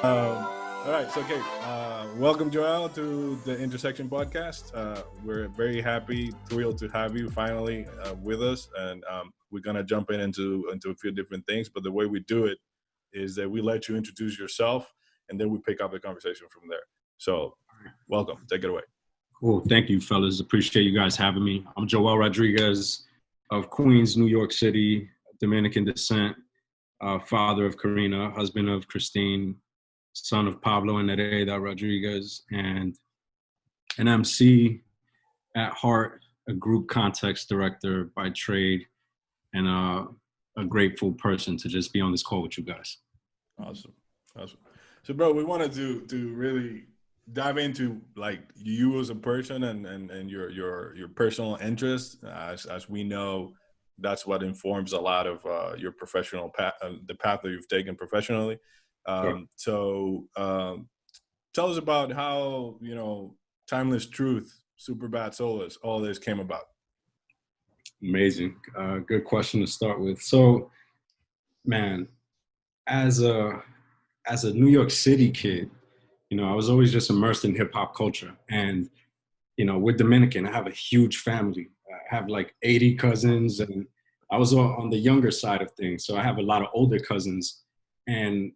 All right, so okay, welcome Joelle to the Intersection podcast. We're very happy, thrilled to have you finally with us, and we're gonna jump into a few different things. But the way we do it is that we let you introduce yourself, and then we pick up the conversation from there. So, welcome, take it away. Cool. Thank you, fellas. Appreciate you guys having me. I'm Joelle Rodriguez of Queens, New York City, Dominican descent, father of Karina, husband of Christine, son of Pablo and Rayde Rodriguez, and an MC at heart, a group context director by trade, and a grateful person to just be on this call with you guys. Awesome. So, bro, we wanted to really dive into like you as a person and your personal interests. As we know, that's what informs a lot of your professional path, the path that you've taken professionally. Sure. Tell us about how Timeless Truth, Superbad Solace, all this came about. Amazing. Good question to start with. So, man, as a New York City kid, I was always just immersed in hip hop culture. And, we're Dominican. I have a huge family. I have like 80 cousins, and I was on the younger side of things. So I have a lot of older cousins. And,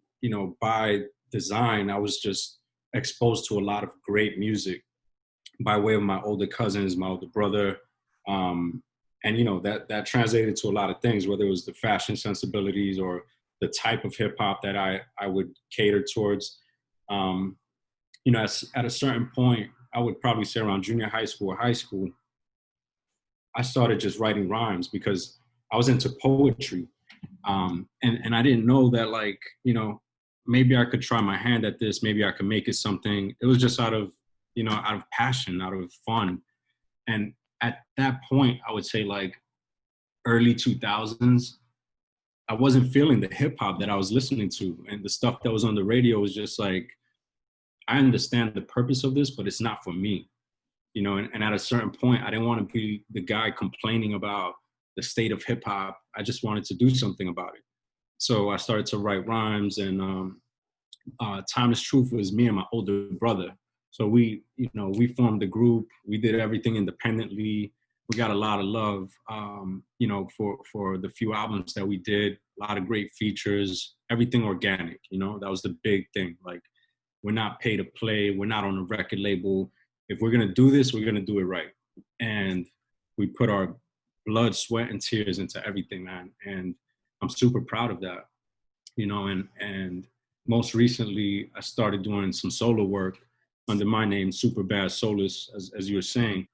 by design, I was just exposed to a lot of great music by way of my older cousins, my older brother. And, that translated to a lot of things, whether it was the fashion sensibilities or the type of hip hop that I would cater towards. At a certain point, I would probably say around junior high school or high school, I started just writing rhymes because I was into poetry. And I didn't know that, like, maybe I could try my hand at this. Maybe I could make it something. It was just out of passion, out of fun. And at that point, I would say like early 2000s, I wasn't feeling the hip hop that I was listening to. And the stuff that was on the radio was just like, I understand the purpose of this, but it's not for me. And at a certain point, I didn't want to be the guy complaining about the state of hip hop. I just wanted to do something about it. So I started to write rhymes, and Timeless Truth was me and my older brother. So we formed a group. We did everything independently. We got a lot of love, for the few albums that we did. A lot of great features, everything organic. That was the big thing. Like, we're not pay to play. We're not on a record label. If we're gonna do this, we're gonna do it right. And we put our blood, sweat, and tears into everything, man. And I'm super proud of that. And most recently, I started doing some solo work under my name, Superbad Solace, as you were saying.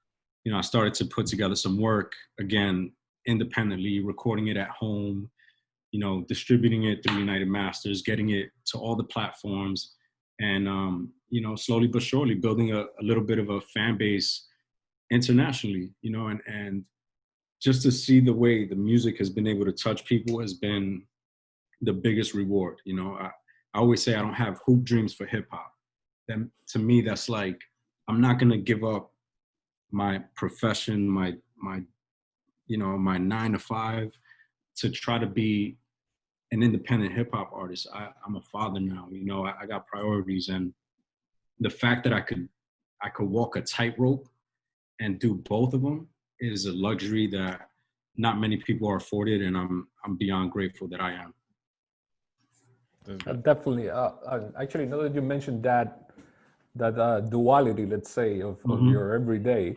I started to put together some work, again, independently, recording it at home, distributing it through United Masters, getting it to all the platforms, and, slowly but surely building a little bit of a fan base internationally, and just to see the way the music has been able to touch people has been the biggest reward. I always say I don't have hoop dreams for hip hop. Then to me, that's like, I'm not going to give up my profession, my 9 to 5 to try to be an independent hip hop artist. I'm a father now, I got priorities, and the fact that I could walk a tightrope and do both of them is a luxury that not many people are afforded, and I'm beyond grateful that I am. Definitely. Actually, now that you mentioned that duality, let's say, of your everyday,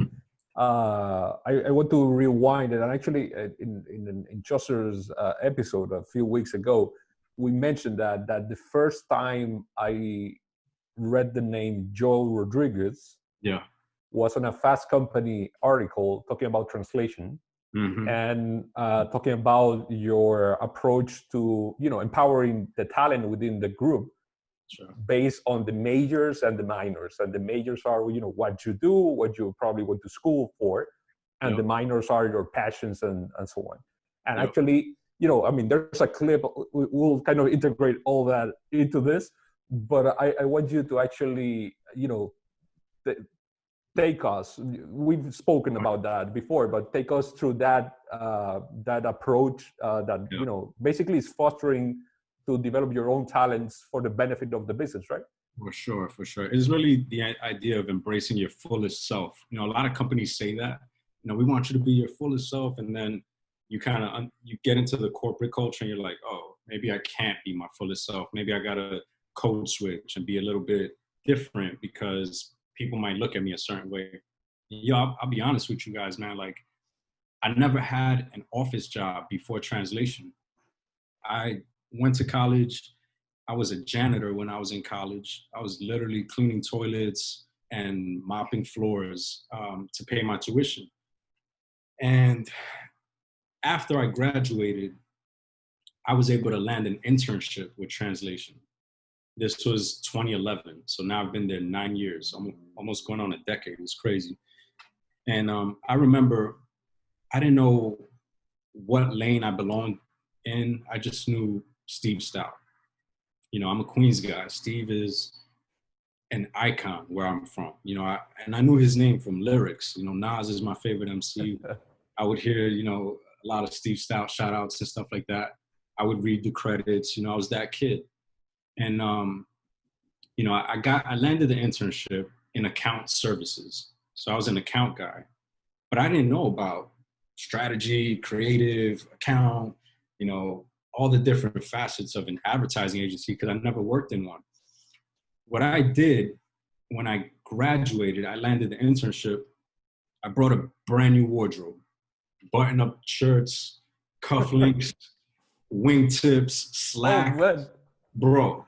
I want to rewind it. And actually, in Chaucer's episode a few weeks ago, we mentioned that the first time I read the name Joel Rodriguez, was on a Fast Company article talking about translation. And talking about your approach to empowering the talent within the group, based on the majors and the minors. And the majors are what you do, what you probably went to school for, and the minors are your passions and so on. And actually, there's a clip. We'll kind of integrate all that into this, but I want you to actually take us. We've spoken about that before, but take us through that approach that basically is fostering to develop your own talents for the benefit of the business, right? For sure, for sure. It's really the idea of embracing your fullest self. You know, a lot of companies say that, you know, we want you to be your fullest self. And then you kind of, you get into the corporate culture and you're like, oh, maybe I can't be my fullest self. Maybe I got to code switch and be a little bit different because people might look at me a certain way. Yeah, I'll be honest with you guys, man. Like, I never had an office job before Translation. I went to college. I was a janitor when I was in college. I was literally cleaning toilets and mopping floors to pay my tuition. And after I graduated, I was able to land an internship with Translation. This was 2011. So now I've been there 9 years. I'm almost going on a decade. It's crazy. And I remember I didn't know what lane I belonged in. I just knew Steve Stout. You know, I'm a Queens guy. Steve is an icon where I'm from. You know, I knew his name from lyrics. You know, Nas is my favorite MC. I would hear, you know, a lot of Steve Stout shout outs and stuff like that. I would read the credits. You know, I was that kid. And, you know, I landed the internship in account services. So I was an account guy. But I didn't know about strategy, creative, account, you know, all the different facets of an advertising agency because I never worked in one. What I did when I graduated, I landed the internship, I brought a brand new wardrobe, button-up shirts, cufflinks, wingtips, slack. Oh, bro,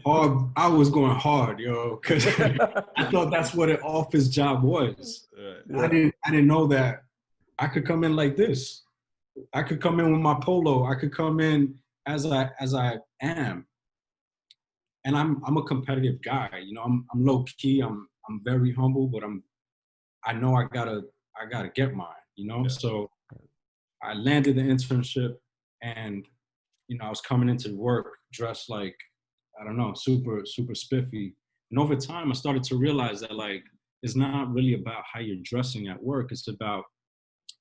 hard. I was going hard, yo, because I thought that's what an office job was. I didn't know that I could come in like this. I could come in with my polo. I could come in as I am. And I'm a competitive guy. You know, I'm low key. I'm very humble, but I know I gotta get mine. You know, so I landed the internship, and you know I was coming into work dressed like I don't know, super spiffy. And over time, I started to realize that like it's not really about how you're dressing at work. It's about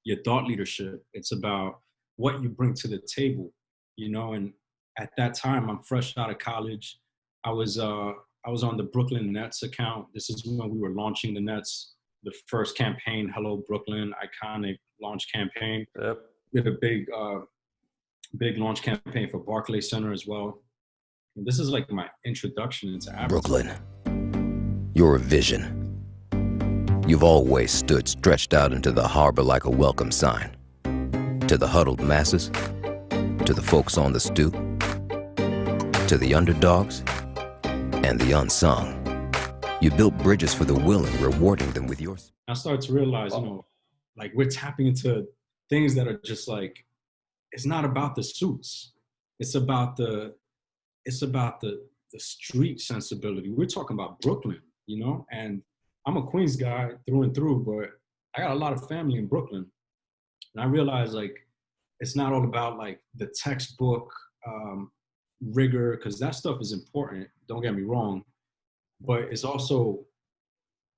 your thought leadership. It's about what you bring to the table. You know, and at that time, I'm fresh out of college. I was on the Brooklyn Nets account. This is when we were launching the Nets, the first campaign, Hello Brooklyn, iconic launch campaign. Yep. We had a big launch campaign for Barclays Center as well. And this is like my introduction into advertising. Brooklyn, you're a vision. You've always stood stretched out into the harbor like a welcome sign. To the huddled masses, to the folks on the stoop, to the underdogs, and the unsung. You built bridges for the willing, rewarding them with yours. I started to realize, you know, like we're tapping into things that are just like, it's not about the suits. It's about the street sensibility. We're talking about Brooklyn, you know, and I'm a Queens guy through and through, but I got a lot of family in Brooklyn. And I realized like, it's not all about like the textbook rigor, because that stuff is important, don't get me wrong, but it's also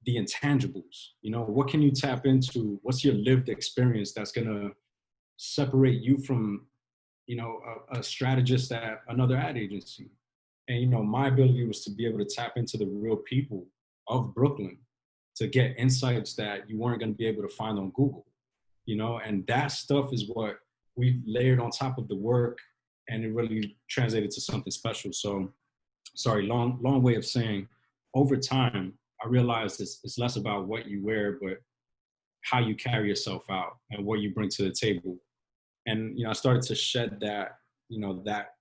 the intangibles. You know, what can you tap into? What's your lived experience that's gonna separate you from, you know, a strategist at another ad agency? And, you know, my ability was to be able to tap into the real people of Brooklyn to get insights that you weren't gonna be able to find on Google, you know, and that stuff is what we layered on top of the work, and it really translated to something special. So, sorry, long way of saying, over time, I realized it's less about what you wear, but how you carry yourself out and what you bring to the table. And, you know, I started to shed that, you know, that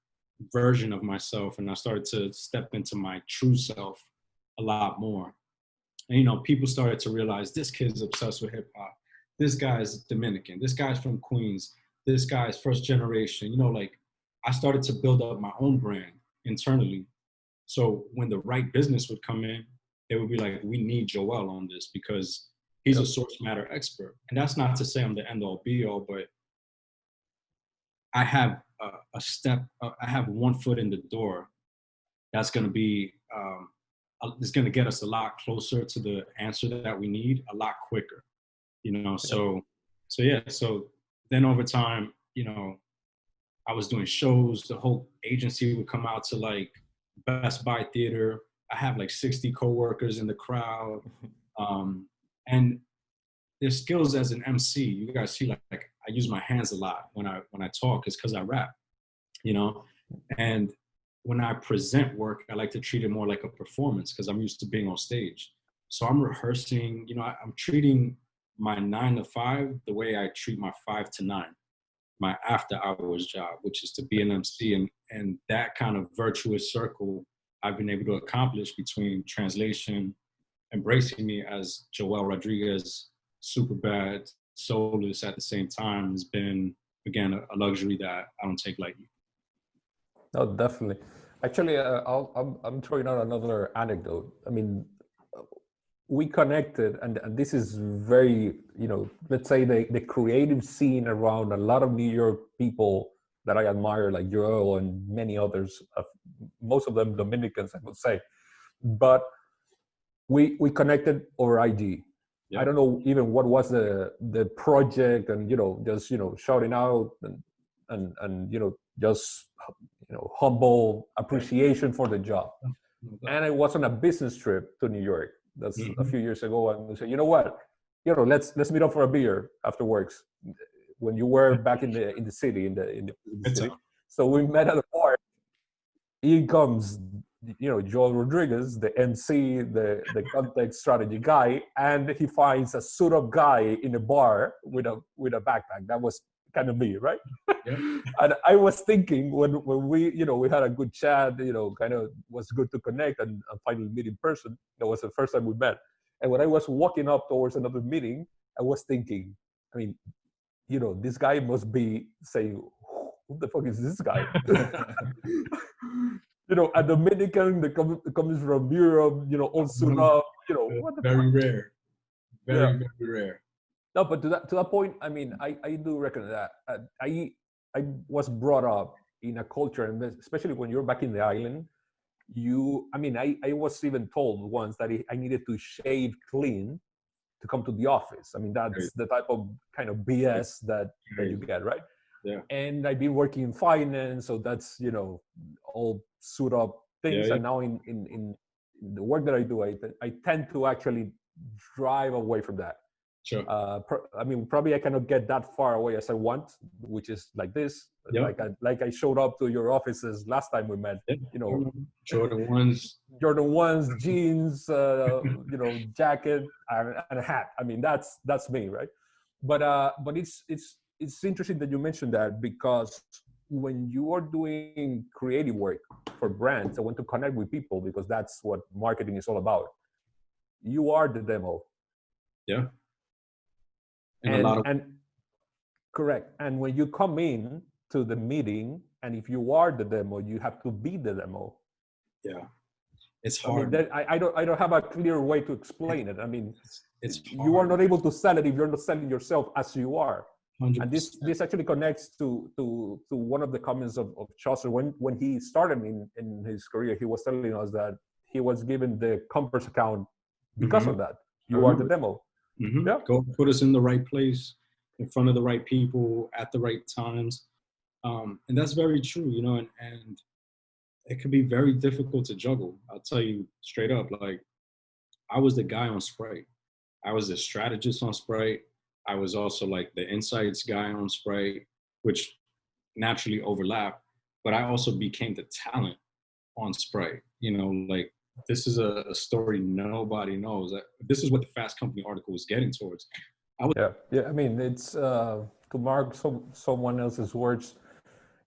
version of myself, and I started to step into my true self a lot more. And, you know, people started to realize this kid's obsessed with hip hop. This guy's Dominican. This guy's from Queens. This guy's first generation. You know, like I started to build up my own brand internally. So when the right business would come in, they would be like, we need Joelle on this because he's a source matter expert. And that's not to say I'm the end all be all, but I have I have 1 foot in the door that's going to be, it's going to get us a lot closer to the answer that we need a lot quicker, you know? So then over time, you know, I was doing shows. The whole agency would come out to like Best Buy Theater. I have like 60 coworkers in the crowd. And there's skills as an MC. You guys see, like I use my hands a lot when I talk. It's because I rap, you know. And when I present work, I like to treat it more like a performance because I'm used to being on stage. So I'm rehearsing. You know, I'm treating my 9 to 5 the way I treat my 5 to 9, my after hours job, which is to be an MC. And that kind of virtuous circle I've been able to accomplish between Translation, embracing me as Joelle Rodriguez, Superbad Solace at the same time has been, again, a luxury that I don't take lightly. No, definitely. Actually, I'm throwing out another anecdote. I mean, we connected, and this is very, you know, let's say the creative scene around a lot of New York people that I admire, like Joelle and many others, most of them Dominicans, I would say. But we connected over IG. Yeah. I don't know even what was the project, and, you know, just, you know, shouting out and you know, just, you know, humble appreciation for the job. And I was on a business trip to New York. That's a few years ago, and we said, you know what, you know, let's meet up for a beer after works, when you were back in the city, in the city. So we met at a bar. In comes, you know, Joel Rodriguez, the MC, the content strategy guy, and he finds a suit up guy in a bar with a backpack. That was kind of me, right? Yeah. And I was thinking when we, you know, we had a good chat, you know, kind of was good to connect and finally meet in person. That was the first time we met. And when I was walking up towards another meeting, I was thinking, I mean, you know, this guy must be saying, who the fuck is this guy? You know, a Dominican that comes from Europe, you know, all suit up, you know, what the very fuck? Rare. Very rare. No, but to that point, I mean, I do reckon that I was brought up in a culture, and especially when you're back in the island, I was even told once that I needed to shave clean to come to the office. I mean, that's the type of kind of BS that you get, right? Yeah. And I've been working in finance, so that's, you know, all suit up things. And now in the work that I do, I tend to actually drive away from that. Sure. I mean, probably I cannot get that far away as I want, which is like this. Yep. Like I showed up to your offices last time we met. Yep. You know, Jordan 1s, jeans, you know, jacket and a hat. I mean, that's me, right? But it's interesting that you mentioned that, because when you are doing creative work for brands, I want to connect with people, because that's what marketing is all about. You are the demo. Yeah. And correct. And when you come in to the meeting, and if you are the demo, you have to be the demo. Yeah, it's hard. I mean, I don't have a clear way to explain it. I mean, it's hard. You are not able to sell it if you're not selling yourself as you are. 100%. And this actually connects to one of the comments of Chaucer when he started in his career. He was telling us that he was given the Compass account because of that. You are the demo. Mm-hmm. Yeah. Go put us in the right place, in front of the right people, at the right times. And that's very true, you know, and it can be very difficult to juggle. I'll tell you straight up, like, I was the guy on Sprite. I was the strategist on Sprite. I was also like the insights guy on Sprite, which naturally overlap, but I also became the talent on Sprite. You know, like, this is a story nobody knows. This is what the Fast Company article was getting towards. Yeah. I mean, it's to mark someone else's words.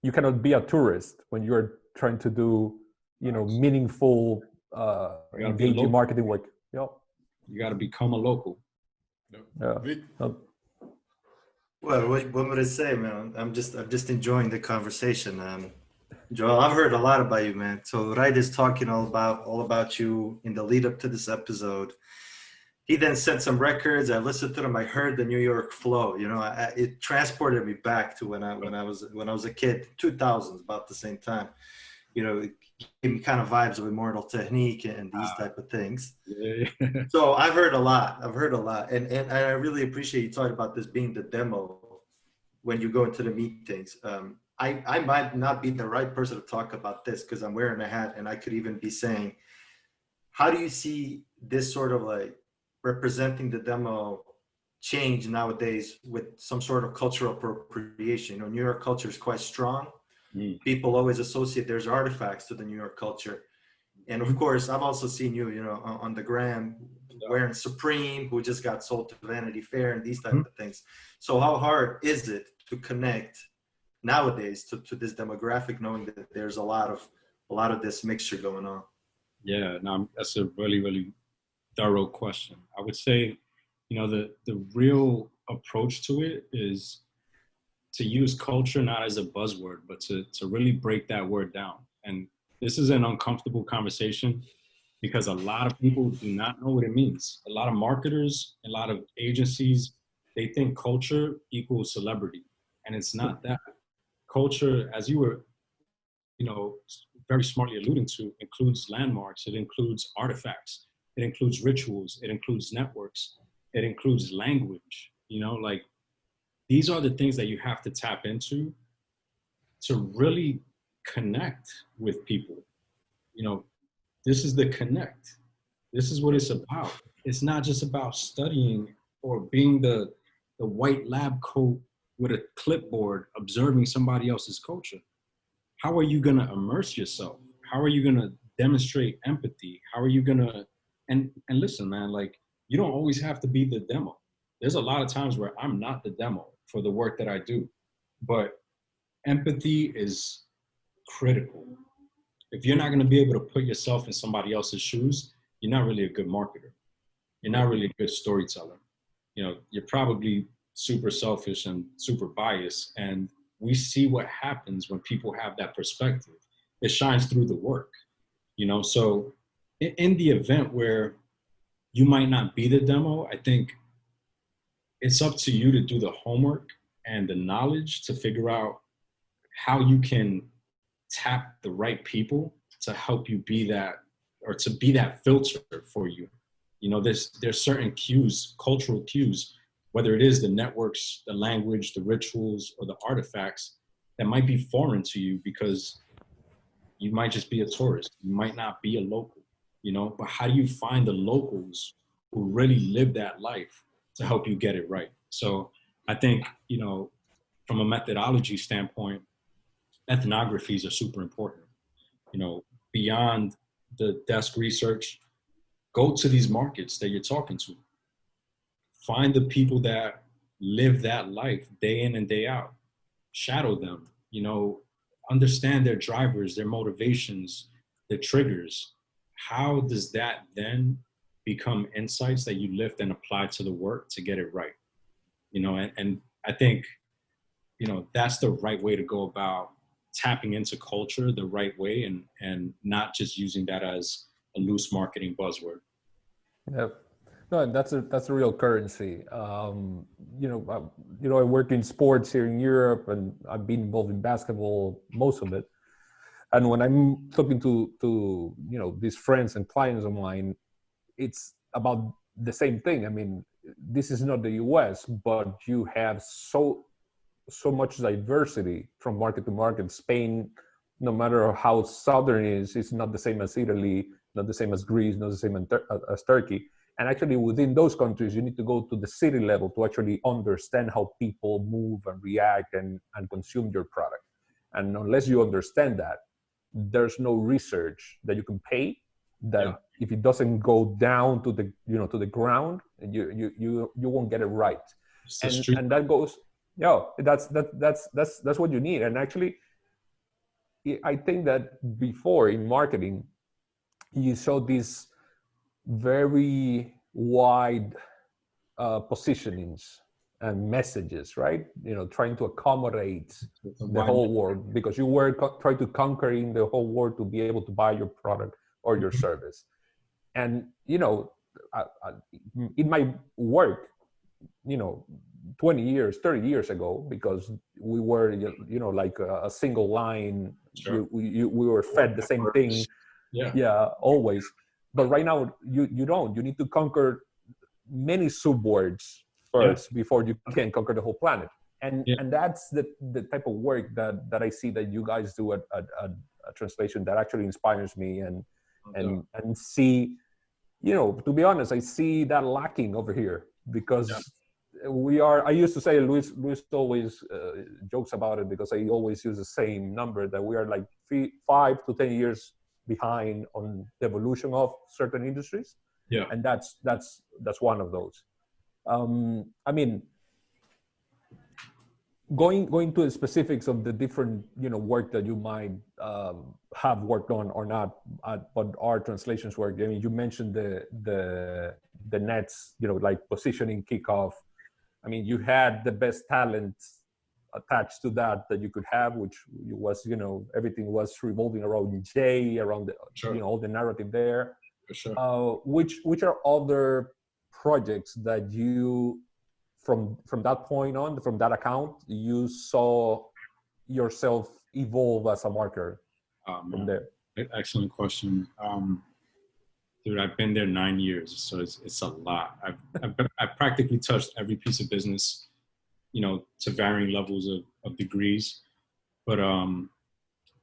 You cannot be a tourist when you're trying to do, you know, meaningful, engaging marketing work. Yeah. You got to become a local. Yeah. Well, what would I say, man? I'm just enjoying the conversation. Joel, I've heard a lot about you, man. So Rayde is talking all about you in the lead up to this episode. He then sent some records. I listened to them. I heard the New York flow. You know, it transported me back to when I was a kid, 2000s, about the same time. You know, it gave me kind of vibes of Immortal Technique and these type of things. Yeah. So I've heard a lot, and I really appreciate you talking about this being the demo when you go into the meetings. I might not be the right person to talk about this because I'm wearing a hat, and I could even be saying, how do you see this sort of like representing the demo change nowadays with some sort of cultural appropriation? You know, New York culture is quite strong. People always associate there's artifacts to the New York culture. And of course, I've also seen you, you know, on the gram wearing Supreme, who just got sold to Vanity Fair and these type of things. So how hard is it to connect nowadays to this demographic, knowing that there's a lot of this mixture going on? Yeah, no, that's a really, really thorough question. I would say, you know, the real approach to it is to use culture not as a buzzword, but to really break that word down. And this is an uncomfortable conversation because a lot of people do not know what it means. A lot of marketers, a lot of agencies, they think culture equals celebrity, and it's not that. Culture, as you were, you know, very smartly alluding to, includes landmarks, it includes artifacts, it includes rituals, it includes networks, it includes language. You know, like, these are the things that you have to tap into to really connect with people. You know, this is the connect. This is what it's about. It's not just about studying or being the white lab coat with a clipboard observing somebody else's culture. How are you going to immerse yourself? How are you going to demonstrate empathy? How are you going to, and listen, man, like, you don't always have to be the demo. There's a lot of times where I'm not the demo for the work that I do, but empathy is critical. If you're not going to be able to put yourself in somebody else's shoes, you're not really a good marketer. You're not really a good storyteller. You know, you're probably super selfish and super biased. And we see what happens when people have that perspective. It shines through the work, you know? So in the event where you might not be the demo, I think it's up to you to do the homework and the knowledge to figure out how you can tap the right people to help you be that, or to be that filter for you. You know, there's certain cues, cultural cues, whether it is the networks, the language, the rituals, or the artifacts that might be foreign to you because you might just be a tourist. You might not be a local, you know, but how do you find the locals who really live that life to help you get it right? So I think, you know, from a methodology standpoint, ethnographies are super important. You know, beyond the desk research, go to these markets that you're talking to. Find the people that live that life day in and day out. Shadow them, you know, understand their drivers, their motivations, their triggers. How does that then become insights that you lift and apply to the work to get it right? You know, and I think, you know, that's the right way to go about tapping into culture the right way, and not just using that as a loose marketing buzzword. Yeah, no, that's a real currency. I work in sports here in Europe, and I've been involved in basketball, most of it. And when I'm talking to these friends and clients of mine, it's about the same thing. I mean, this is not the U.S., but you have so much diversity from market to market. Spain, no matter how southern it is, it's not the same as Italy, not the same as Greece, not the same as Turkey. And actually within those countries, you need to go to the city level to actually understand how people move and react and consume your product. And unless you understand that, there's no research that you can pay that if it doesn't go down to the ground, you won't get it right. And that goes, that's what you need. And actually, I think that before in marketing, you saw these very wide positionings and messages, right? You know, trying to accommodate the whole world, because you were trying to conquering the whole world to be able to buy your product or your service. And, you know, it might work, 20 years, 30 years ago, because we were, like a single line. Sure. We were fed the same thing. Yeah, always. But right now, you don't. You need to conquer many subworlds first before you can conquer the whole planet. And that's the type of work that I see that you guys do at Translation that actually inspires me, and see, to be honest, I see that lacking over here, because I used to say, Luis always jokes about it, because I always use the same number, that we are like 5 to 10 years behind on the evolution of certain industries. Yeah. And that's one of those. I mean, going to the specifics of the different work that you might have worked on or not, but our translations work. I mean, you mentioned the nets, like positioning, kickoff. I mean, you had the best talent attached to that you could have, which was, everything was revolving around Jay, around the, all the narrative there. For sure. Which are other projects that you, from that point on, from that account, you saw yourself evolve as a marketer from there? Excellent question. Dude, I've been there 9 years, so it's a lot. I've practically touched every piece of business, to varying levels of degrees. But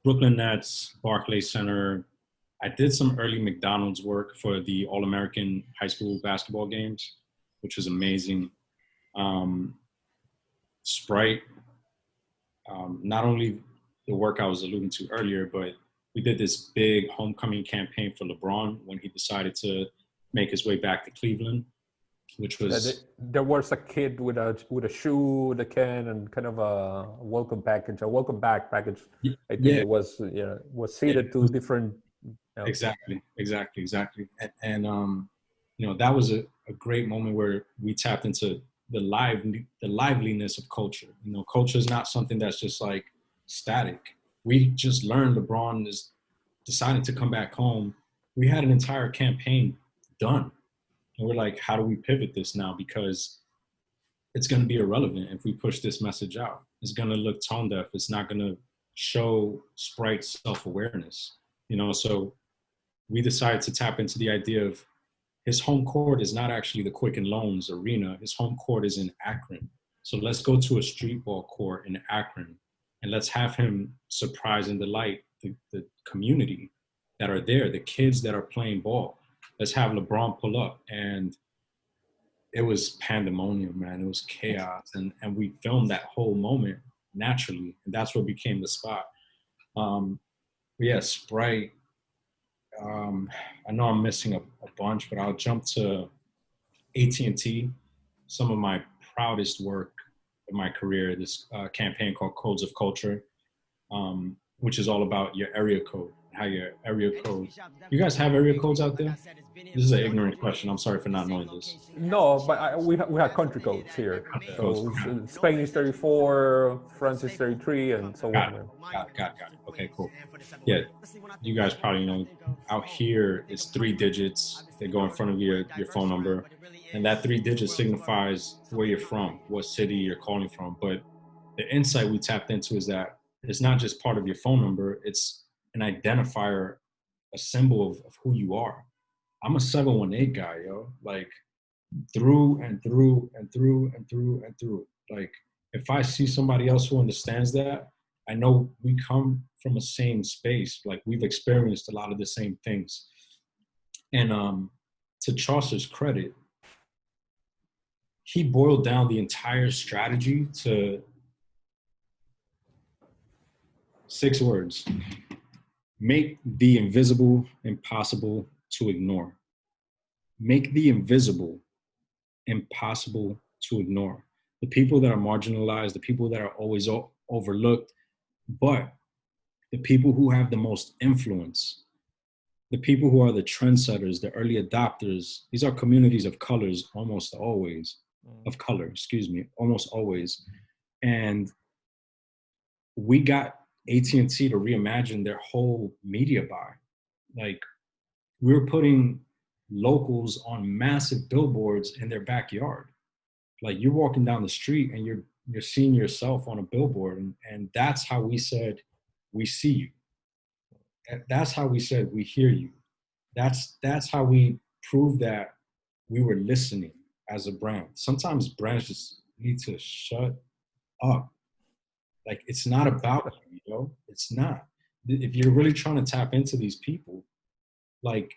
Brooklyn Nets, Barclays Center. I did some early McDonald's work for the All-American high school basketball games, which was amazing. Sprite, not only the work I was alluding to earlier, but we did this big homecoming campaign for LeBron when he decided to make his way back to Cleveland, which was... There was a kid with a shoe, the can, and kind of a welcome back package. I think it was seated to different... Exactly. And that was a great moment where we tapped into the liveliness of culture. Culture is not something that's just like static. We just learned LeBron is deciding to come back home. We had an entire campaign done. And we're like, how do we pivot this now? Because it's going to be irrelevant if we push this message out. It's going to look tone deaf. It's not going to show Sprite's self-awareness. So we decided to tap into the idea of his home court is not actually the Quicken Loans arena. His home court is in Akron. So let's go to a street ball court in Akron, and let's have him surprise and delight the community that are there, the kids that are playing ball. Let's have LeBron pull up. And it was pandemonium, man. It was chaos. And we filmed that whole moment naturally. And that's what became the spot. Sprite. I know I'm missing a bunch, but I'll jump to AT&T. Some of my proudest work in my career, this campaign called Codes of Culture, which is all about your area code, how your area code. You guys have area codes out there? This is an ignorant question. I'm sorry for not knowing this. No, but we have country codes here. So Spain is 34, France is 33, and so on. Got it. Okay, cool. Yeah, you guys probably know out here it's 3 digits. They go in front of your phone number. And that 3 digits signifies where you're from, what city you're calling from. But the insight we tapped into is that it's not just part of your phone number. It's an identifier, a symbol of who you are. I'm a 718 guy, yo. Like through and through and through and through and through. Like if I see somebody else who understands that, I know we come from the same space. Like we've experienced a lot of the same things. And to Chaucer's credit, he boiled down the entire strategy to 6 words. Make the invisible impossible to ignore. Make the invisible impossible to ignore. The people that are marginalized, the people that are always overlooked, but the people who have the most influence, the people who are the trendsetters, the early adopters, these are communities of colors almost always, almost always. And we got AT&T to reimagine their whole media buy. Like we were putting locals on massive billboards in their backyard. Like you're walking down the street and you're seeing yourself on a billboard, and that's how we said we see you. That's how we said we hear you. That's how we proved that we were listening as a brand. Sometimes brands just need to shut up. Like, it's not about you, you know? It's not. If you're really trying to tap into these people, like,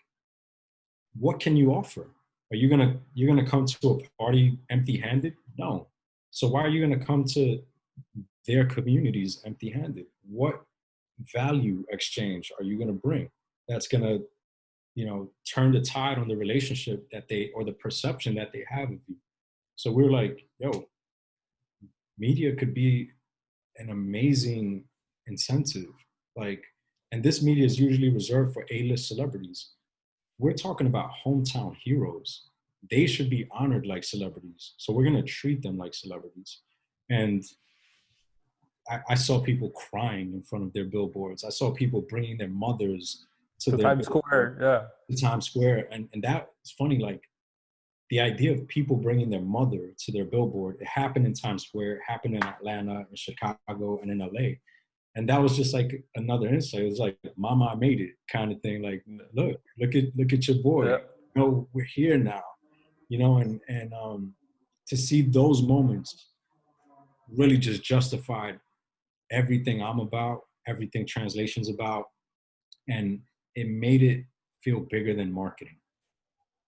what can you offer? Are you're gonna come to a party empty-handed? No. So why are you gonna come to their communities empty-handed? What value exchange are you gonna bring that's gonna, you know, turn the tide on the relationship that they, or the perception that they have of you? So we're like, yo, media could be an amazing incentive. Like, and this media is usually reserved for A-list celebrities. We're talking about hometown heroes. They should be honored like celebrities. So we're gonna treat them like celebrities. And I saw people crying in front of their billboards. I saw people bringing their mothers to their Times Square, yeah. to Times Square. And that's funny, like, the idea of people bringing their mother to their billboard, it happened in Times Square, it happened in Atlanta, in Chicago, and in LA. And that was just like another insight. It was like, mama, I made it kind of thing. Like, look at your boy. Yeah. You know, we're here now, you know, and to see those moments really just justified everything I'm about, everything Translation's about. And it made it feel bigger than marketing.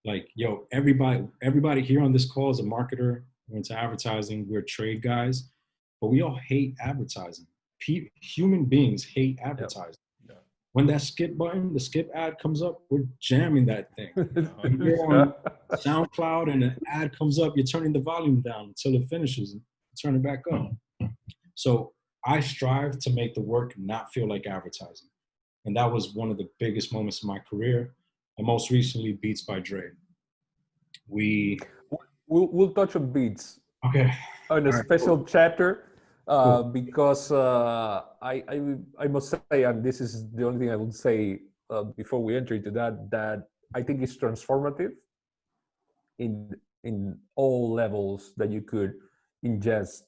Like, yo, everybody here on this call is a marketer. We're into advertising. We're trade guys, but we all hate advertising. Human beings hate advertising. Yep. When that skip button, the skip ad comes up, we're jamming that thing. When you're on SoundCloud and an ad comes up, you're turning the volume down until it finishes and turn it back up. So I strive to make the work not feel like advertising. And that was one of the biggest moments in my career. And most recently, Beats by Dre. We'll touch on Beats. Okay. On a special chapter. Because I must say, and this is the only thing I would say before we enter into that I think it's transformative in all levels that you could ingest,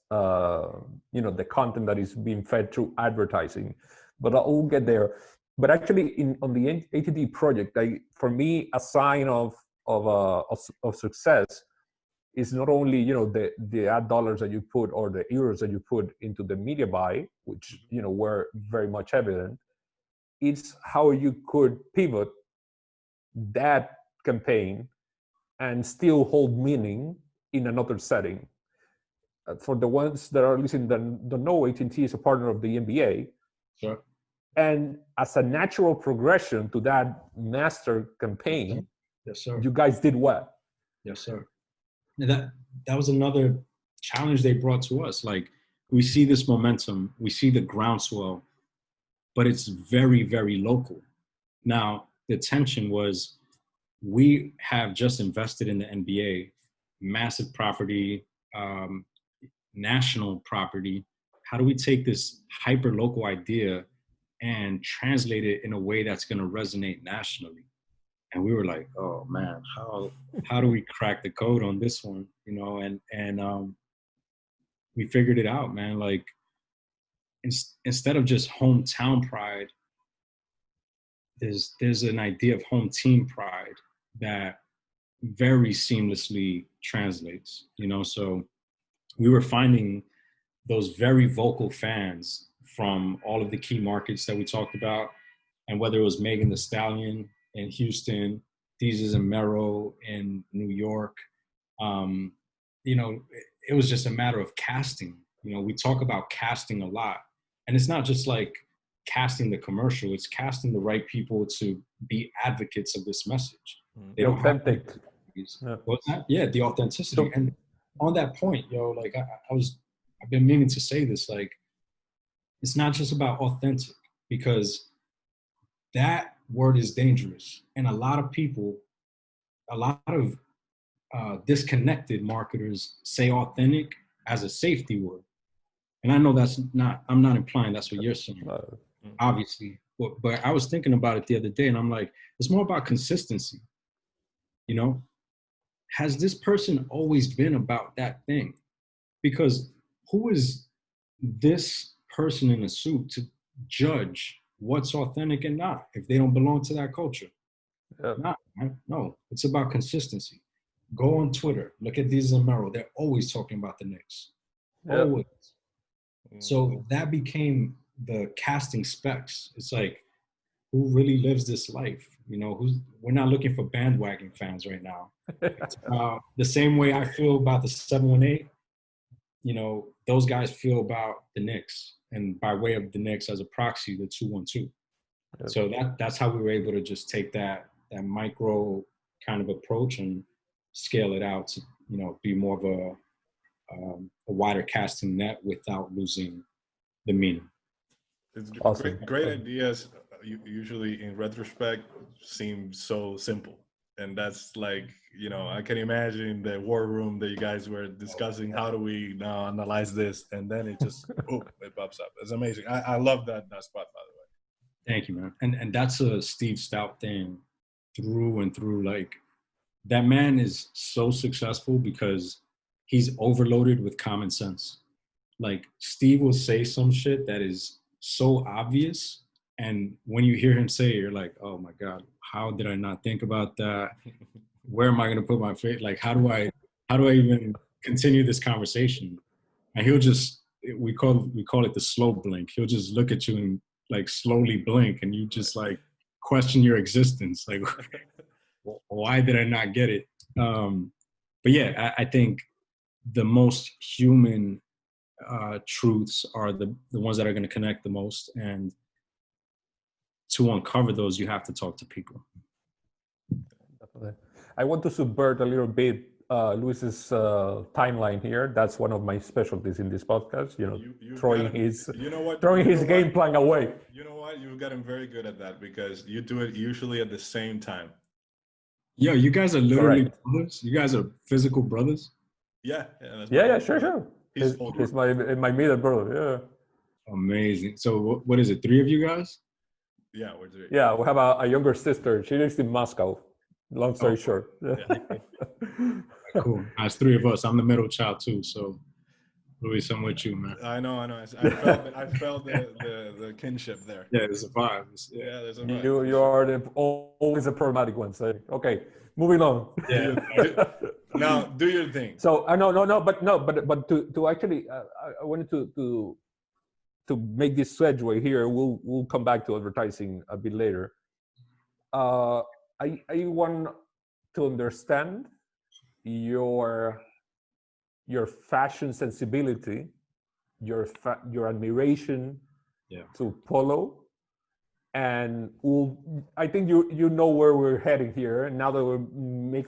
you know, the content that is being fed through advertising. But I'll get there. But actually, on the AT&T project, for me, a sign of success is not only, you know, the ad dollars that you put or the euros that you put into the media buy, which, you know, were very much evident. It's how you could pivot that campaign and still hold meaning in another setting. For the ones that are listening that don't know, AT&T is a partner of the NBA. Sure. And as a natural progression to that master campaign, yes, sir. You guys did what? Yes, sir. And that was another challenge they brought to us. Like, we see this momentum, we see the groundswell, but it's very, very local. Now, the tension was, we have just invested in the NBA, massive property, national property. How do we take this hyper local idea and translate it in a way that's going to resonate nationally? And we were like, oh man, how do we crack the code on this one? You know, and we figured it out, man. Like, instead of just hometown pride, there's an idea of home team pride that very seamlessly translates, you know? So we were finding those very vocal fans from all of the key markets that we talked about. And whether it was Megan Thee Stallion in Houston, Deezus and Mero in New York, you know, it was just a matter of casting. You know, we talk about casting a lot. And it's not just like casting the commercial, it's casting the right people to be advocates of this message. They don't authentic. What's that? Yeah, the authenticity. And on that point, yo, like I've been meaning to say this, like, it's not just about authentic, because that word is dangerous. And a lot of people, a lot of disconnected marketers say authentic as a safety word. And I know I'm not implying that's what you're saying, obviously. But I was thinking about it the other day, and I'm like, it's more about consistency. You know, has this person always been about that thing? Because who is this person in a suit to judge what's authentic and not if they don't belong to that culture? No, it's about consistency. Go on Twitter, look at Deezus and Mero. They're always talking about the Knicks. Always. So that became the casting specs. It's like, who really lives this life? You know, we're not looking for bandwagon fans right now. It's, the same way I feel about the 718, you know, those guys feel about the Knicks, and by way of the Knicks as a proxy, the 212. Yep. So that's how we were able to just take that micro kind of approach and scale it out to, you know, be more of a wider casting net without losing the meaning. It's Awesome. great ideas. Usually, in retrospect, seem so simple, and that's like, you know, I can imagine the war room that you guys were discussing. How do we now analyze this? And then it just boom, it pops up. It's amazing. I love that spot, by the way. Thank you, man. And that's a Steve Stout thing through and through. Like, that man is so successful because he's overloaded with common sense. Like, Steve will say some shit that is so obvious, and when you hear him say it, you're like, oh my God, how did I not think about that? Where am I going to put my face? Like, how do I even continue this conversation? And he'll just, we call it the slow blink. He'll just look at you and like slowly blink, and you just like question your existence. Like, why did I not get it? But yeah, I think the most human truths are the ones that are going to connect the most. And to uncover those, you have to talk to people. I want to subvert a little bit Luis's timeline here. That's one of my specialties in this podcast. You know, throwing his game plan away. You know what? You've gotten very good at that because you do it usually at the same time. Yo, you guys are literally brothers. You guys are physical brothers. Yeah. Sure. He's my middle brother. Yeah. Amazing. So what is it? 3 of you guys? Yeah, we're 3. Yeah, we have a younger sister. She lives in Moscow. Long story short. Yeah. Cool. That's 3 of us. I'm the middle child too. So, Luis, I'm with you, man. I know. I felt the kinship there. Yeah, there's a vibe. There's a vibe. You are always a problematic one. So okay, moving on. Yeah. Now do your thing. So but to actually, I wanted to make this segue here. We'll come back to advertising a bit later. I want to understand your fashion sensibility, your admiration to polo, and I think you know where we're heading here. Now that we're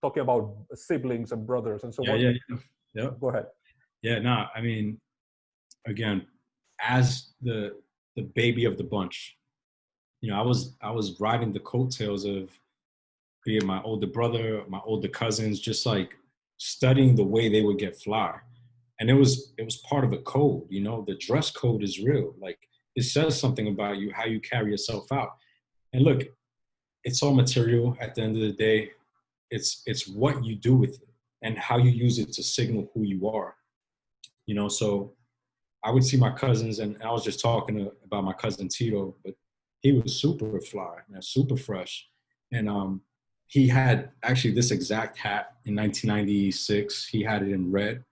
talking about siblings and brothers and so on. Yeah. Go ahead. Yeah. No, I mean, again, as the baby of the bunch, you know, I was riding the coattails of be it my older brother, my older cousins, just like studying the way they would get fly. And it was part of a code, you know, the dress code is real. Like, it says something about you, how you carry yourself out. And look, it's all material at the end of the day. It's what you do with it and how you use it to signal who you are. You know, so I would see my cousins, and I was just talking about my cousin Tito, but he was super fly, man, super fresh. And he had actually this exact hat in 1996. He had it in red.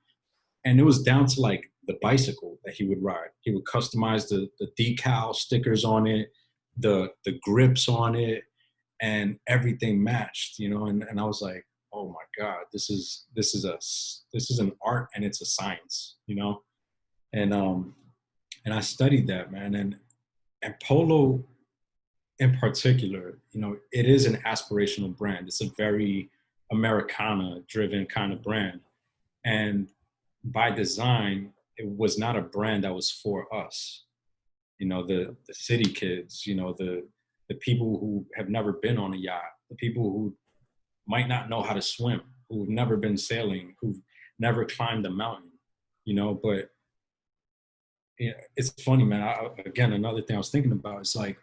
And it was down to like the bicycle that he would ride. He would customize the decal stickers on it, the grips on it, and everything matched, you know? And I was like, oh my God, this is an art and it's a science, you know? And I studied that, man. And polo in particular, you know, it is an aspirational brand. It's a very Americana-driven kind of brand. And by design, it was not a brand that was for us. You know, the city kids, you know, the people who have never been on a yacht, the people who might not know how to swim, who've never been sailing, who've never climbed a mountain, you know. But you know, it's funny, man. Again, another thing I was thinking about is like,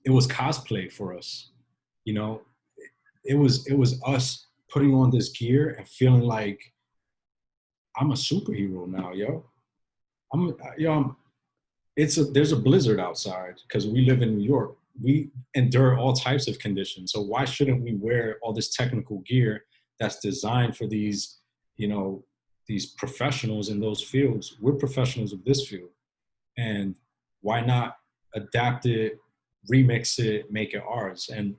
it was cosplay for us, you know. It was us putting on this gear and feeling like I'm a superhero now, yo. There's a blizzard outside because we live in New York. We endure all types of conditions. So why shouldn't we wear all this technical gear that's designed for these, you know, these professionals in those fields. We're professionals of this field. And why not adapt it, remix it, make it ours? And,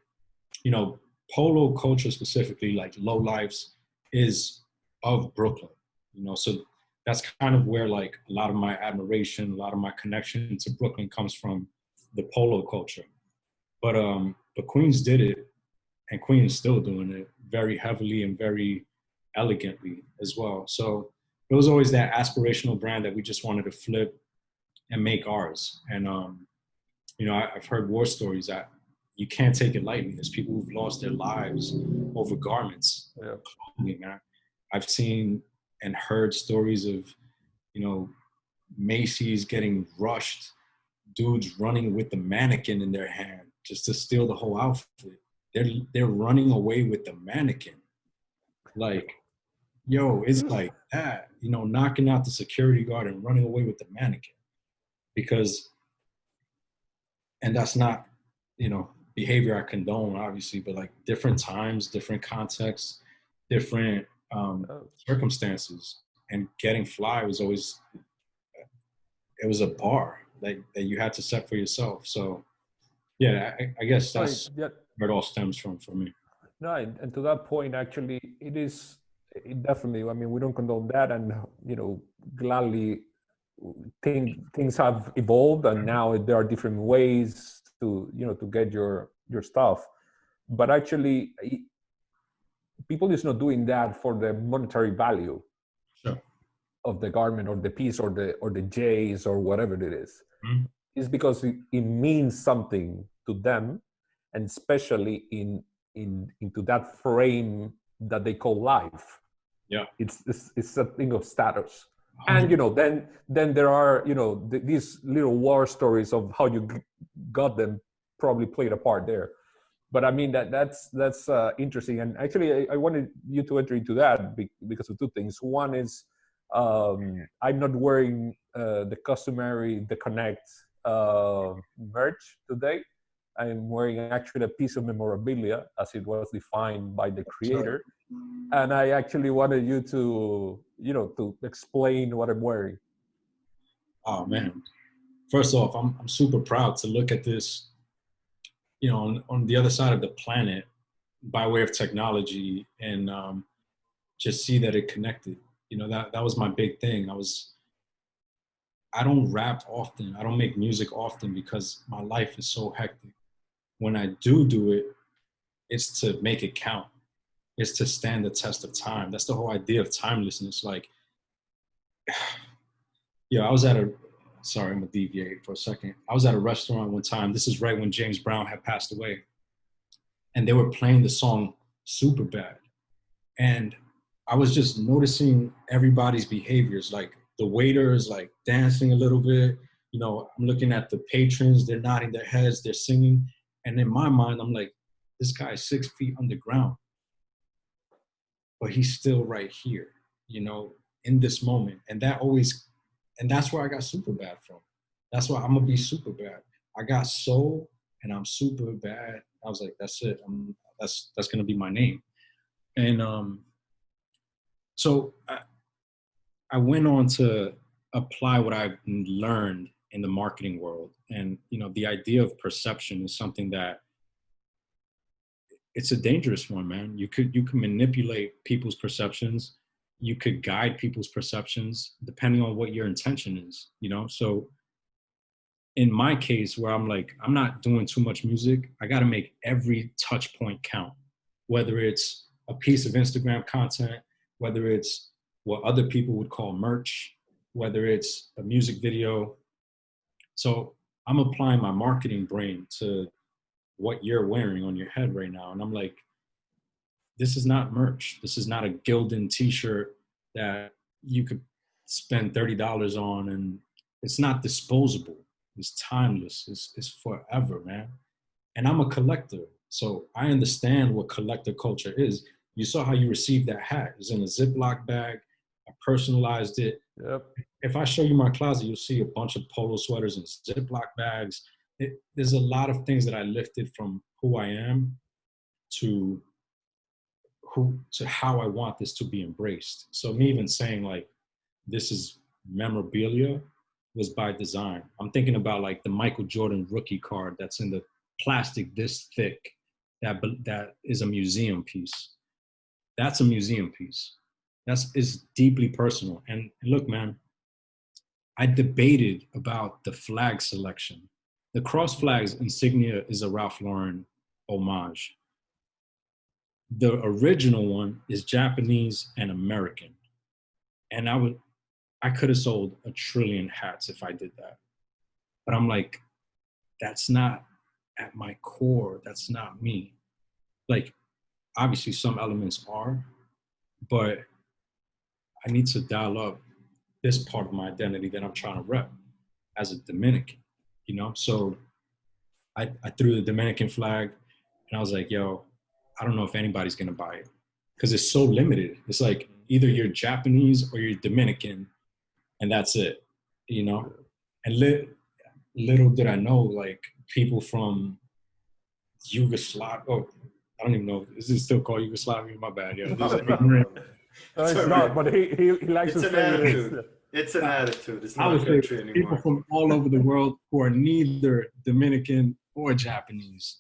you know, polo culture specifically, like low lifes, is of Brooklyn, you know, so that's kind of where like a lot of my admiration, a lot of my connection to Brooklyn comes from, the polo culture. But Queens did it, and Queens is still doing it very heavily and very elegantly as well. So it was always that aspirational brand that we just wanted to flip and make ours. And, you know, I've heard war stories that you can't take it lightly. There's people who've lost their lives over garments. Yeah. I've seen and heard stories of, you know, Macy's getting rushed, dudes running with the mannequin in their hand just to steal the whole outfit. They're running away with the mannequin. Like, yo, it's like that, you know, knocking out the security guard and running away with the mannequin. Because, and that's not, you know, behavior I condone, obviously, but like different times, different contexts, different circumstances. And getting fly was always, it was a bar that you had to set for yourself. So, yeah, I guess that's where it all stems from for me. No, and to that point, actually, it definitely, I mean, we don't condone that. And, you know, gladly, things have evolved, and now there are different ways to, you know, to get your stuff. But actually, people is not doing that for the monetary value of the garment or the piece or the J's or whatever it is. Mm-hmm. It's because it means something to them, and especially into that frame that they call life. Yeah, it's a thing of status. 100%. And, you know, then there are, you know, these little war stories of how you got them probably played a part there. But I mean, that's interesting. And actually, I wanted you to enter into that because of two things. One is I'm not wearing the customary The Connect merch today. I'm wearing actually a piece of memorabilia as it was defined by the creator. And I actually wanted you to, you know, to explain what I'm wearing. Oh, man. First off, I'm super proud to look at this, you know, on the other side of the planet by way of technology, and just see that it connected. You know, that was my big thing. I don't rap often. I don't make music often because my life is so hectic. When I do it, it's to make it count. It's to stand the test of time. That's the whole idea of timelessness. Like, yeah, I'm gonna deviate for a second. I was at a restaurant one time. This is right when James Brown had passed away. And they were playing the song Superbad. And I was just noticing everybody's behaviors, like the waiters, like dancing a little bit. You know, I'm looking at the patrons, they're nodding their heads, they're singing. And in my mind, I'm like, this guy is 6 feet underground, but he's still right here, you know, in this moment. And that's where I got Superbad from. That's why I'm gonna be Superbad. I got soul and I'm super bad. I was like, that's it. That's gonna be my name. And so I went on to apply what I've learned in the marketing world. And, you know, the idea of perception is something that it's a dangerous one, man. You could manipulate people's perceptions. You could guide people's perceptions depending on what your intention is, you know? So in my case, where I'm like, I'm not doing too much music, I got to make every touch point count, whether it's a piece of Instagram content, whether it's what other people would call merch, whether it's a music video. So I'm applying my marketing brain to what you're wearing on your head right now. And I'm like, this is not merch. This is not a Gildan t-shirt that you could spend $30 on, and it's not disposable. It's timeless. It's forever, man. And I'm a collector. So I understand what collector culture is. You saw how you received that hat. It was in a Ziploc bag. I personalized it. Yep. If I show you my closet, you'll see a bunch of polo sweaters in Ziploc bags. There's a lot of things that I lifted from who I am to how I want this to be embraced. So me even saying like, this is memorabilia was by design. I'm thinking about like the Michael Jordan rookie card that's in the plastic this thick, that is a museum piece. That's a museum piece. Is deeply personal. And look, man, I debated about the flag selection. The cross flags insignia is a Ralph Lauren homage. The original one is Japanese and American. And I could have sold 1 trillion hats if I did that. But I'm like, that's not at my core. That's not me. Like, obviously some elements are, but I need to dial up this part of my identity that I'm trying to rep as a Dominican, you know? So I threw the Dominican flag and I was like, yo, I don't know if anybody's gonna buy it because it's so limited. It's like either you're Japanese or you're Dominican and that's it, you know? And little did I know, like people from Yugoslavia, I don't even know, is it still called Yugoslavia? My bad, yo. No, it's not, but he likes to say it is. It's an attitude. It's I not would a say country anymore. people from all over the world who are neither Dominican or Japanese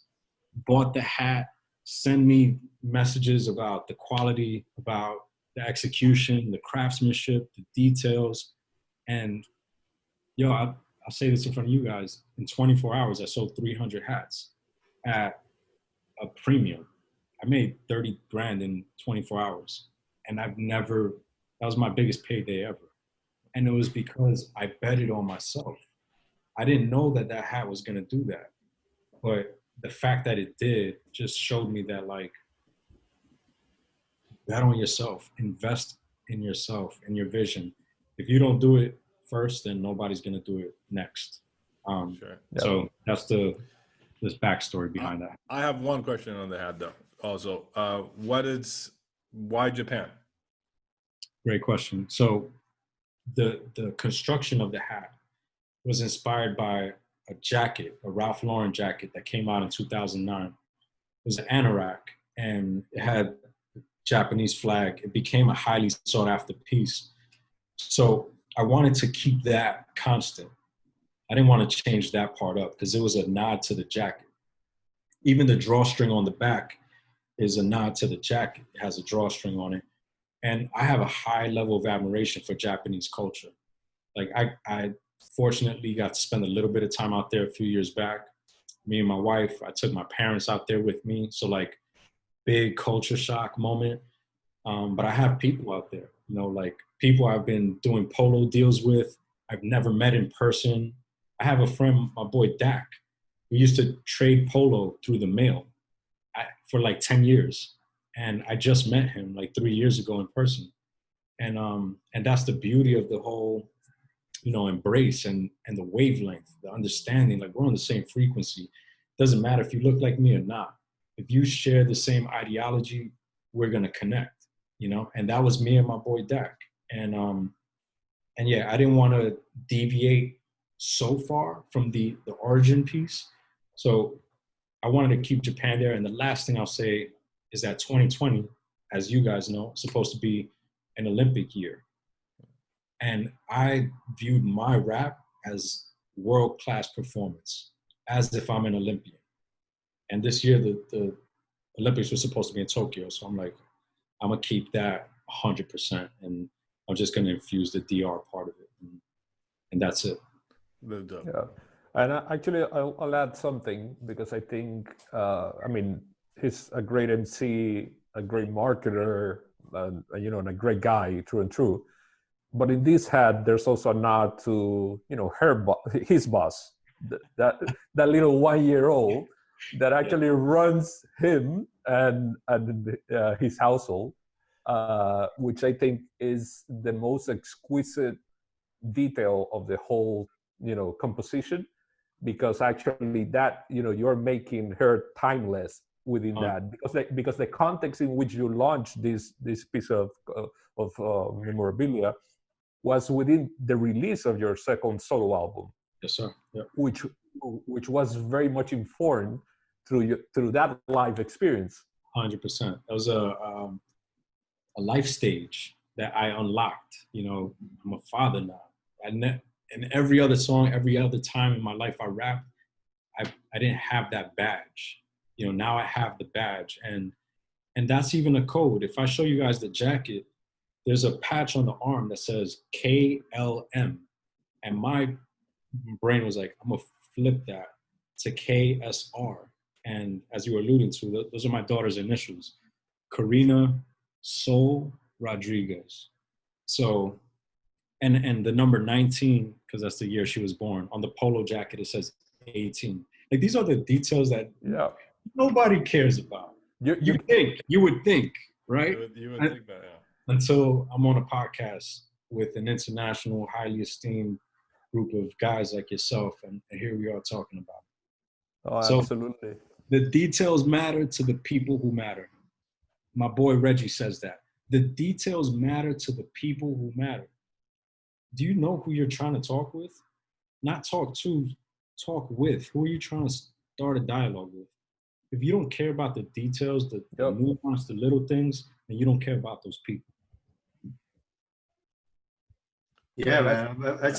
bought the hat, send me messages about the quality, about the execution, the craftsmanship, the details. And yo, I'll say this in front of you guys. In 24 hours, I sold 300 hats at a premium. I made 30 grand in 24 hours. And that was my biggest payday ever. And it was because I betted on myself. I didn't know that hat was going to do that. But the fact that it did just showed me that, like, bet on yourself, invest in yourself and your vision. If you don't do it first, then nobody's going to do it next. Sure. So that's this backstory behind that. I have one question on the hat though. Also, why Japan? Great question. So the construction of the hat was inspired by a jacket, a Ralph Lauren jacket that came out in 2009. It was an anorak and it had the Japanese flag. It became a highly sought after piece. So I wanted to keep that constant. I didn't want to change that part up because it was a nod to the jacket. Even the drawstring on the back is a nod to the jacket. It has a drawstring on it. And I have a high level of admiration for Japanese culture. Like I fortunately got to spend a little bit of time out there a few years back. Me and my wife, I took my parents out there with me. So like big culture shock moment. But I have people out there, you know, like people I've been doing polo deals with. I've never met in person. I have a friend, my boy Dak. We used to trade polo through the mail for like 10 years. And I just met him like 3 years ago in person. And that's the beauty of the whole, you know, embrace and the wavelength, the understanding, like we're on the same frequency. Doesn't matter if you look like me or not. If you share the same ideology, we're going to connect, you know? And that was me and my boy Dak. And yeah, I didn't want to deviate so far from the origin piece. So I wanted to keep Japan there. And the last thing I'll say is that 2020, as you guys know, is supposed to be an Olympic year. And I viewed my rap as world-class performance, as if I'm an Olympian. And this year, the Olympics were supposed to be in Tokyo. So I'm like, I'm gonna keep that 100%. And I'm just gonna infuse the DR part of it. And that's it. Yeah. And actually, I'll add something because I think, I mean, he's a great MC, a great marketer, you know, and a great guy, true and true. But in this hat, there's also a nod to, you know, his boss, that little 1-year-old that actually runs him and his household, which I think is the most exquisite detail of the whole, you know, composition, because actually that, you know, you're making her timeless within that, because the context in which you launched this piece of memorabilia was within the release of your second solo album. Yes, sir. Yeah. Which was very much informed through that live experience. 100%. That was a life stage that I unlocked. You know, I'm a father now. And every other song, every other time in my life I rapped, I didn't have that badge. You know, now I have the badge, and that's even a code. If I show you guys the jacket, there's a patch on the arm that says KLM, and my brain was like, I'm gonna flip that to KSR. And as you were alluding to, those are my daughter's initials, Karina Sol Rodriguez. So, and the number 19, because that's the year she was born. On the polo jacket, it says 18. Like, these are the details that nobody cares about. You would think, right? You would think that, yeah. Until I'm on a podcast with an international, highly esteemed group of guys like yourself, and here we are talking about it. Oh, So absolutely. the details matter to the people who matter. My boy Reggie says that. The details matter to the people who matter. Do you know who you're trying to talk with? Not talk to, talk with. Who are you trying to start a dialogue with? If you don't care about the details, the nuance, the little things, then you don't care about those people. Yeah, man.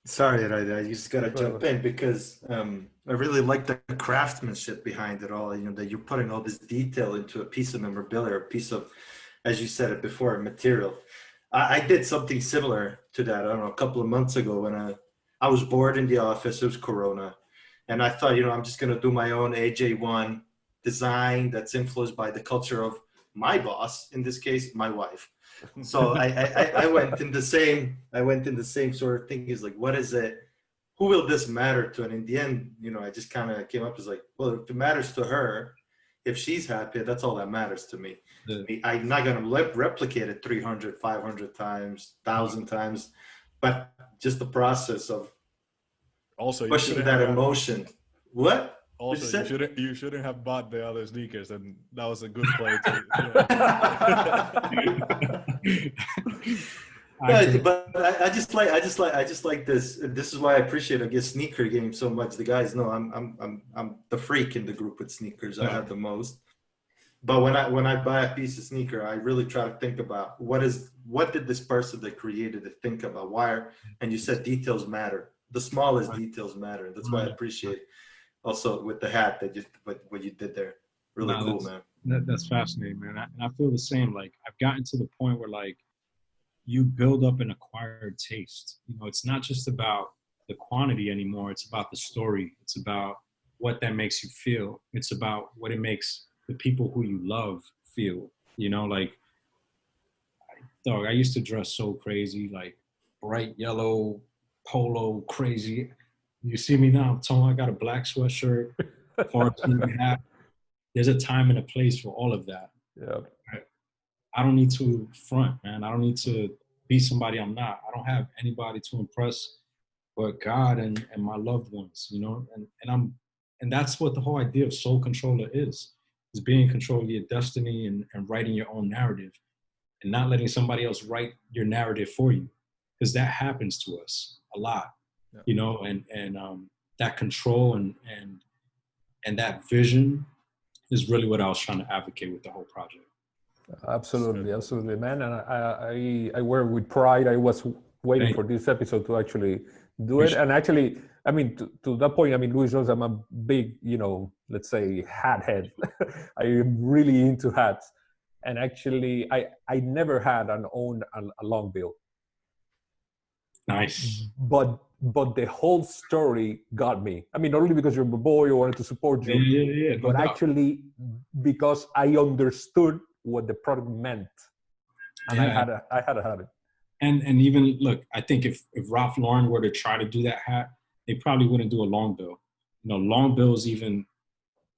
Sorry, I just gotta jump in because I really like the craftsmanship behind it all. You know, that you're putting all this detail into a piece of memorabilia, a piece of, as you said it before, material. I did something similar to that. I don't know, a couple of months ago when I was bored in the office. It was Corona, and I thought, you know, I'm just gonna do my own AJ1 design that's influenced by the culture of my boss. In this case, my wife. So I went in the same sort of thing. Is like, what is it? Who will this matter to? And in the end, you know, I just kind of came up as like, well, if it matters to her, if she's happy, that's all that matters to me. I'm not going to replicate it 300, 500 times, 1,000 times, but just the process of also pushing that emotion. What? Also, you shouldn't have bought the other sneakers, and that was a good play. But I just like this. This is why I appreciate, I guess, sneaker game so much. The guys know I'm the freak in the group with sneakers. I have the most. But when I buy a piece of sneaker, I really try to think about what did this person that created it think about? Why? And you said details matter. The smallest details matter. And that's why I appreciate also with the hat that what you did there. Really cool, man. That's fascinating, man. And I feel the same. Like, I've gotten to the point where, like, you build up an acquired taste. You know, it's not just about the quantity anymore. It's about the story. It's about what that makes you feel. It's about what it makes the people who you love feel. You know, like, dog, I used to dress so crazy, like bright yellow polo crazy. You see me now, I'm telling you, I got a black sweatshirt, cartoon hat. There's a time and a place for all of that. Yeah. I don't need to front, man. I don't need to be somebody I'm not. I don't have anybody to impress but God and my loved ones, you know? And that's what the whole idea of Soul Controller is being in control of your destiny and writing your own narrative and not letting somebody else write your narrative for you. Because that happens to us a lot, you know, and that control and that vision is really what I was trying to advocate with the whole project. Absolutely, man. And I wear with pride. I was waiting for this episode to actually do it. And actually, I mean, to that point, I mean, Luis knows I'm a big, you know, let's say hat head. I am really into hats. And actually, I never had owned a long bill. Nice. But the whole story got me. I mean, not only because you're my boy, I wanted to support you, yeah, but actually because I understood what the product meant, and I had to have it. And even look, I think if Ralph Lauren were to try to do that hat, they probably wouldn't do a long bill. You know, long bills even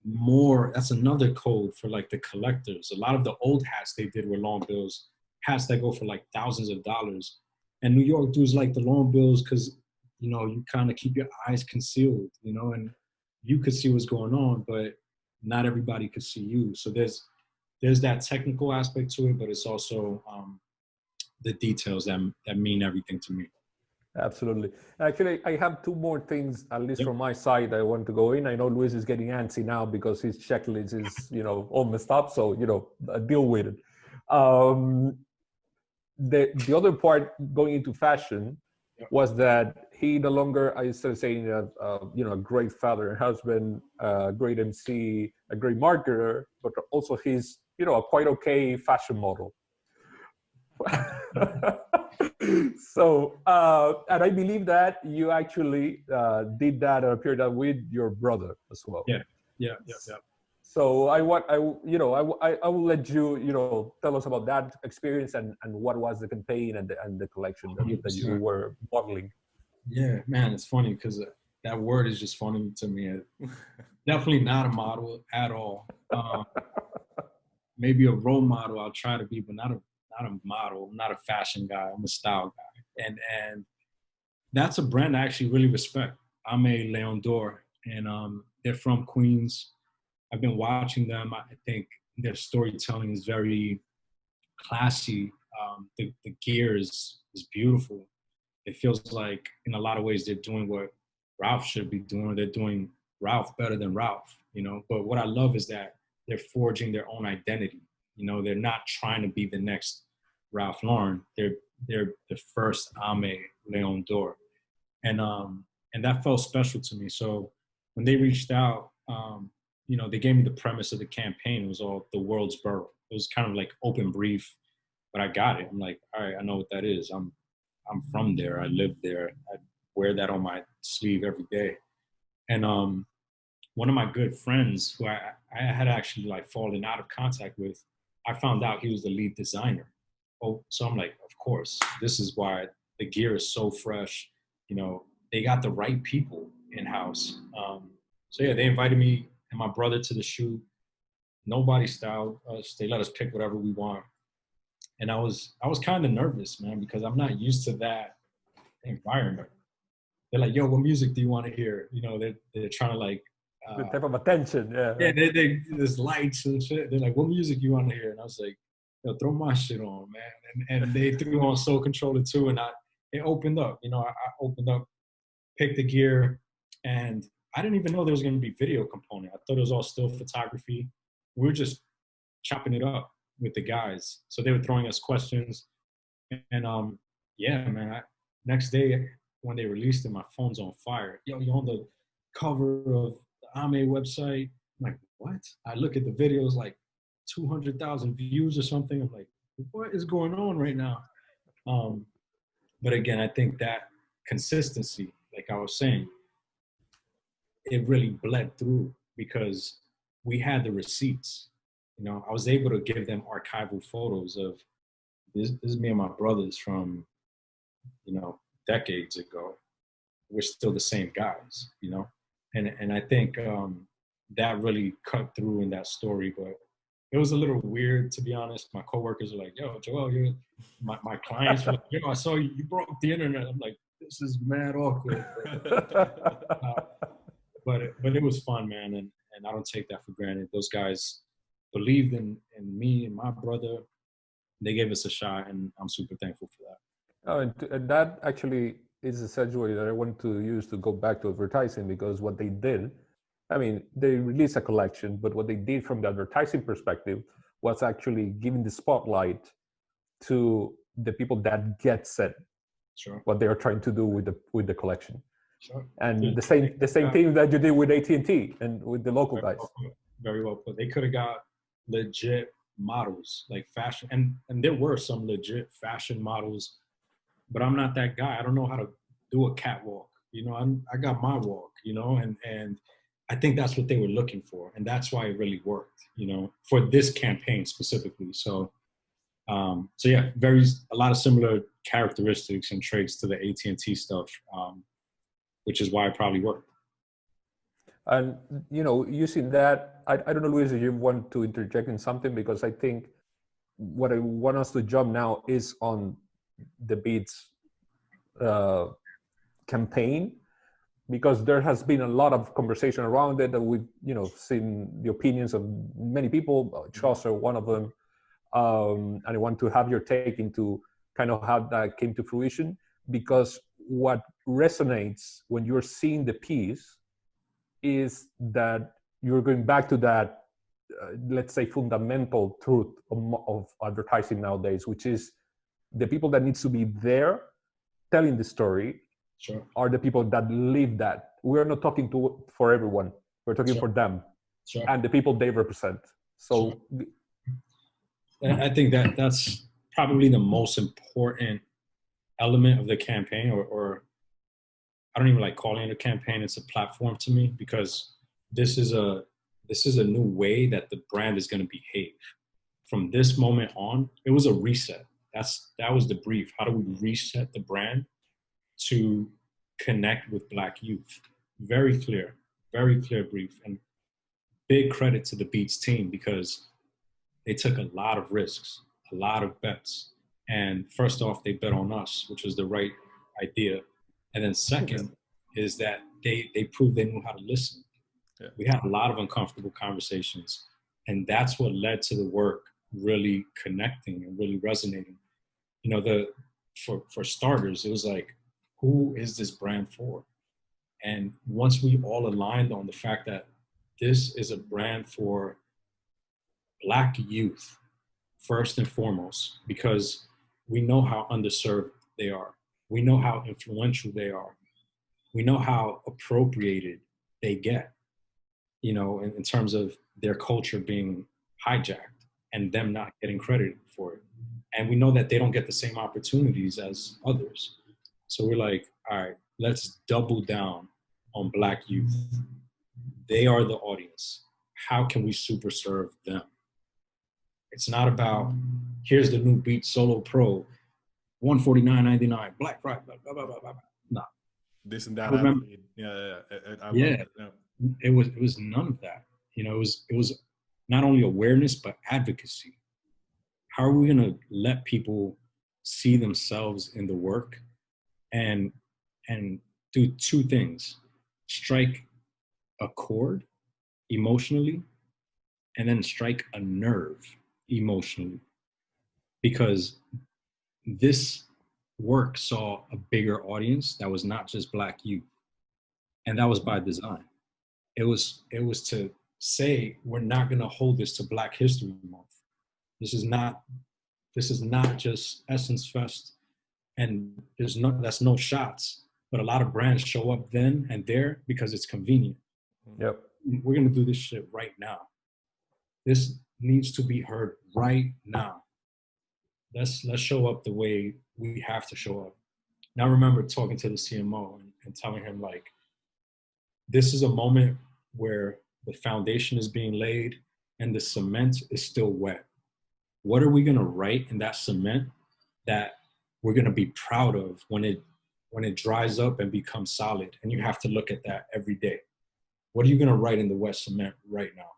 more. That's another code for like the collectors. A lot of the old hats they did were long bills, hats that go for like thousands of dollars. And New York dudes like the long bills because, you know, you kind of keep your eyes concealed, you know, and you could see what's going on, but not everybody could see you. So there's that technical aspect to it, but it's also the details that mean everything to me. Absolutely. Actually, I have two more things, at least Yep. from my side, I want to go in. I know Luis is getting antsy now because his checklist is, all messed up. So, deal with it. Um, the other part going into fashion Yep. was that he no longer, I started saying, a great father and husband, a great MC, a great marketer, but also he's, a quite okay fashion model. So, and I believe that you actually did that or appeared that with your brother as well. Yeah. So I will let you, tell us about that experience and what was the campaign and the collection that you were modeling. Yeah, man, it's funny because that word is just funny to me. Definitely not a model at all. Maybe a role model I'll try to be, but not a model. I'm not a fashion guy. I'm a style guy. And that's a brand I actually really respect. I'm a Leon d'Or, and they're from Queens. I've been watching them. I think their storytelling is very classy. The gear is beautiful. It feels like in a lot of ways they're doing what Ralph should be doing. They're doing Ralph better than Ralph, But what I love is that they're forging their own identity. They're not trying to be the next Ralph Lauren. They're the first Ame Leon d'Or. And that felt special to me. So when they reached out, they gave me the premise of the campaign. It was all the world's borough. It was kind of like open brief, but I got it. I'm like, all right, I know what that is. I'm from there. I live there. I wear that on my sleeve every day. And one of my good friends who I had actually like fallen out of contact with, I found out he was the lead designer. Oh, so I'm like, of course, this is why the gear is so fresh. They got the right people in-house. So yeah, they invited me and my brother to the shoot. Nobody styled us. They let us pick whatever we want. And I was kind of nervous, man, because I'm not used to that environment. They're like, yo, what music do you want to hear? They're trying to like the type of attention, yeah. Yeah, there's lights and shit. They're like, what music you want to hear? And I was like, yo, throw my shit on, man. And they threw on Soul Controller too, and it opened up. I opened up, picked the gear, and I didn't even know there was going to be video component. I thought it was all still photography. We were just chopping it up with the guys. So they were throwing us questions. And yeah, man, next day when they released it, my phone's on fire. Yo, you're on the cover of the Ame website. I'm like, what? I look at the videos, like 200,000 views or something. I'm like, what is going on right now? But again, I think that consistency, like I was saying, it really bled through because we had the receipts. I was able to give them archival photos of this is me and my brothers from, decades ago. We're still the same guys, and I think that really cut through in that story. But it was a little weird, to be honest. My coworkers are like, yo, Joelle, you're my clients were like, yo, I saw you broke the internet. I'm like, this is mad awkward. But it was fun, man, and I don't take that for granted. Those guys believed in me and my brother. They gave us a shot, and I'm super thankful for that. Oh, and that actually is a segue that I want to use to go back to advertising, because what they did, I mean, they released a collection, but what they did from the advertising perspective was actually giving the spotlight to the people that gets it, Sure. what they are trying to do with the collection. Sure. And the same thing that you did with AT&T and with the local guys. Very well put. They could have got legit models, like fashion, and there were some legit fashion models, but I'm not that guy. I don't know how to do a catwalk. I got my walk, and I think that's what they were looking for, and that's why it really worked, for this campaign specifically. So yeah, a lot of similar characteristics and traits to the AT&T stuff, which is why it probably worked. And using that, I don't know, Luis, if you want to interject in something, because I think what I want us to jump now is on the Beats campaign, because there has been a lot of conversation around it, that we've seen the opinions of many people, Chaucer, one of them, and I want to have your take into kind of how that came to fruition, because what resonates when you're seeing the piece is that you're going back to that, let's say, fundamental truth of advertising nowadays, which is the people that needs to be there telling the story Sure. are the people that live that. We're not talking for everyone. We're talking Sure. for them Sure. and the people they represent. So sure. I think that's probably the most important element of the campaign, or I don't even like calling it a campaign. It's a platform to me, because this is a new way that the brand is going to behave. From this moment on, it was a reset. That was the brief. How do we reset the brand to connect with Black youth? Very clear brief, and big credit to the Beats team, because they took a lot of risks, a lot of bets. And first off, they bet on us, which was the right idea. And then second is that they proved they knew how to listen. Yeah. We had a lot of uncomfortable conversations, and that's what led to the work really connecting and really resonating. You know, for starters, it was like, who is this brand for? And once we all aligned on the fact that this is a brand for Black youth, first and foremost, because we know how underserved they are. We know how influential they are. We know how appropriated they get, you know, in terms of their culture being hijacked and them not getting credit for it. And we know that they don't get the same opportunities as others. So we're like, all right, let's double down on Black youth. They are the audience. How can we super serve them? It's not about, here's the new Beat Solo Pro, $149.99, Black Friday, blah, blah, blah, blah. No. This and that. Remember, I love it. It was none of that. You know, it was not only awareness, but advocacy. How are we going to let people see themselves in the work and do two things: strike a chord emotionally, and then strike a nerve emotionally? Because this work saw a bigger audience that was not just Black youth, and that was by design. It was to say, we're not going to hold this to Black History Month. This is not just Essence Fest, and that's no shots, but a lot of brands show up then and there because it's convenient. Yep. We're going to do this shit right now. This needs to be heard right now. Let's show up the way we have to show up. Now, I remember talking to the CMO and telling him, like, this is a moment where the foundation is being laid and the cement is still wet. What are we going to write in that cement that we're going to be proud of when it dries up and becomes solid? And you have to look at that every day. What are you going to write in the wet cement right now?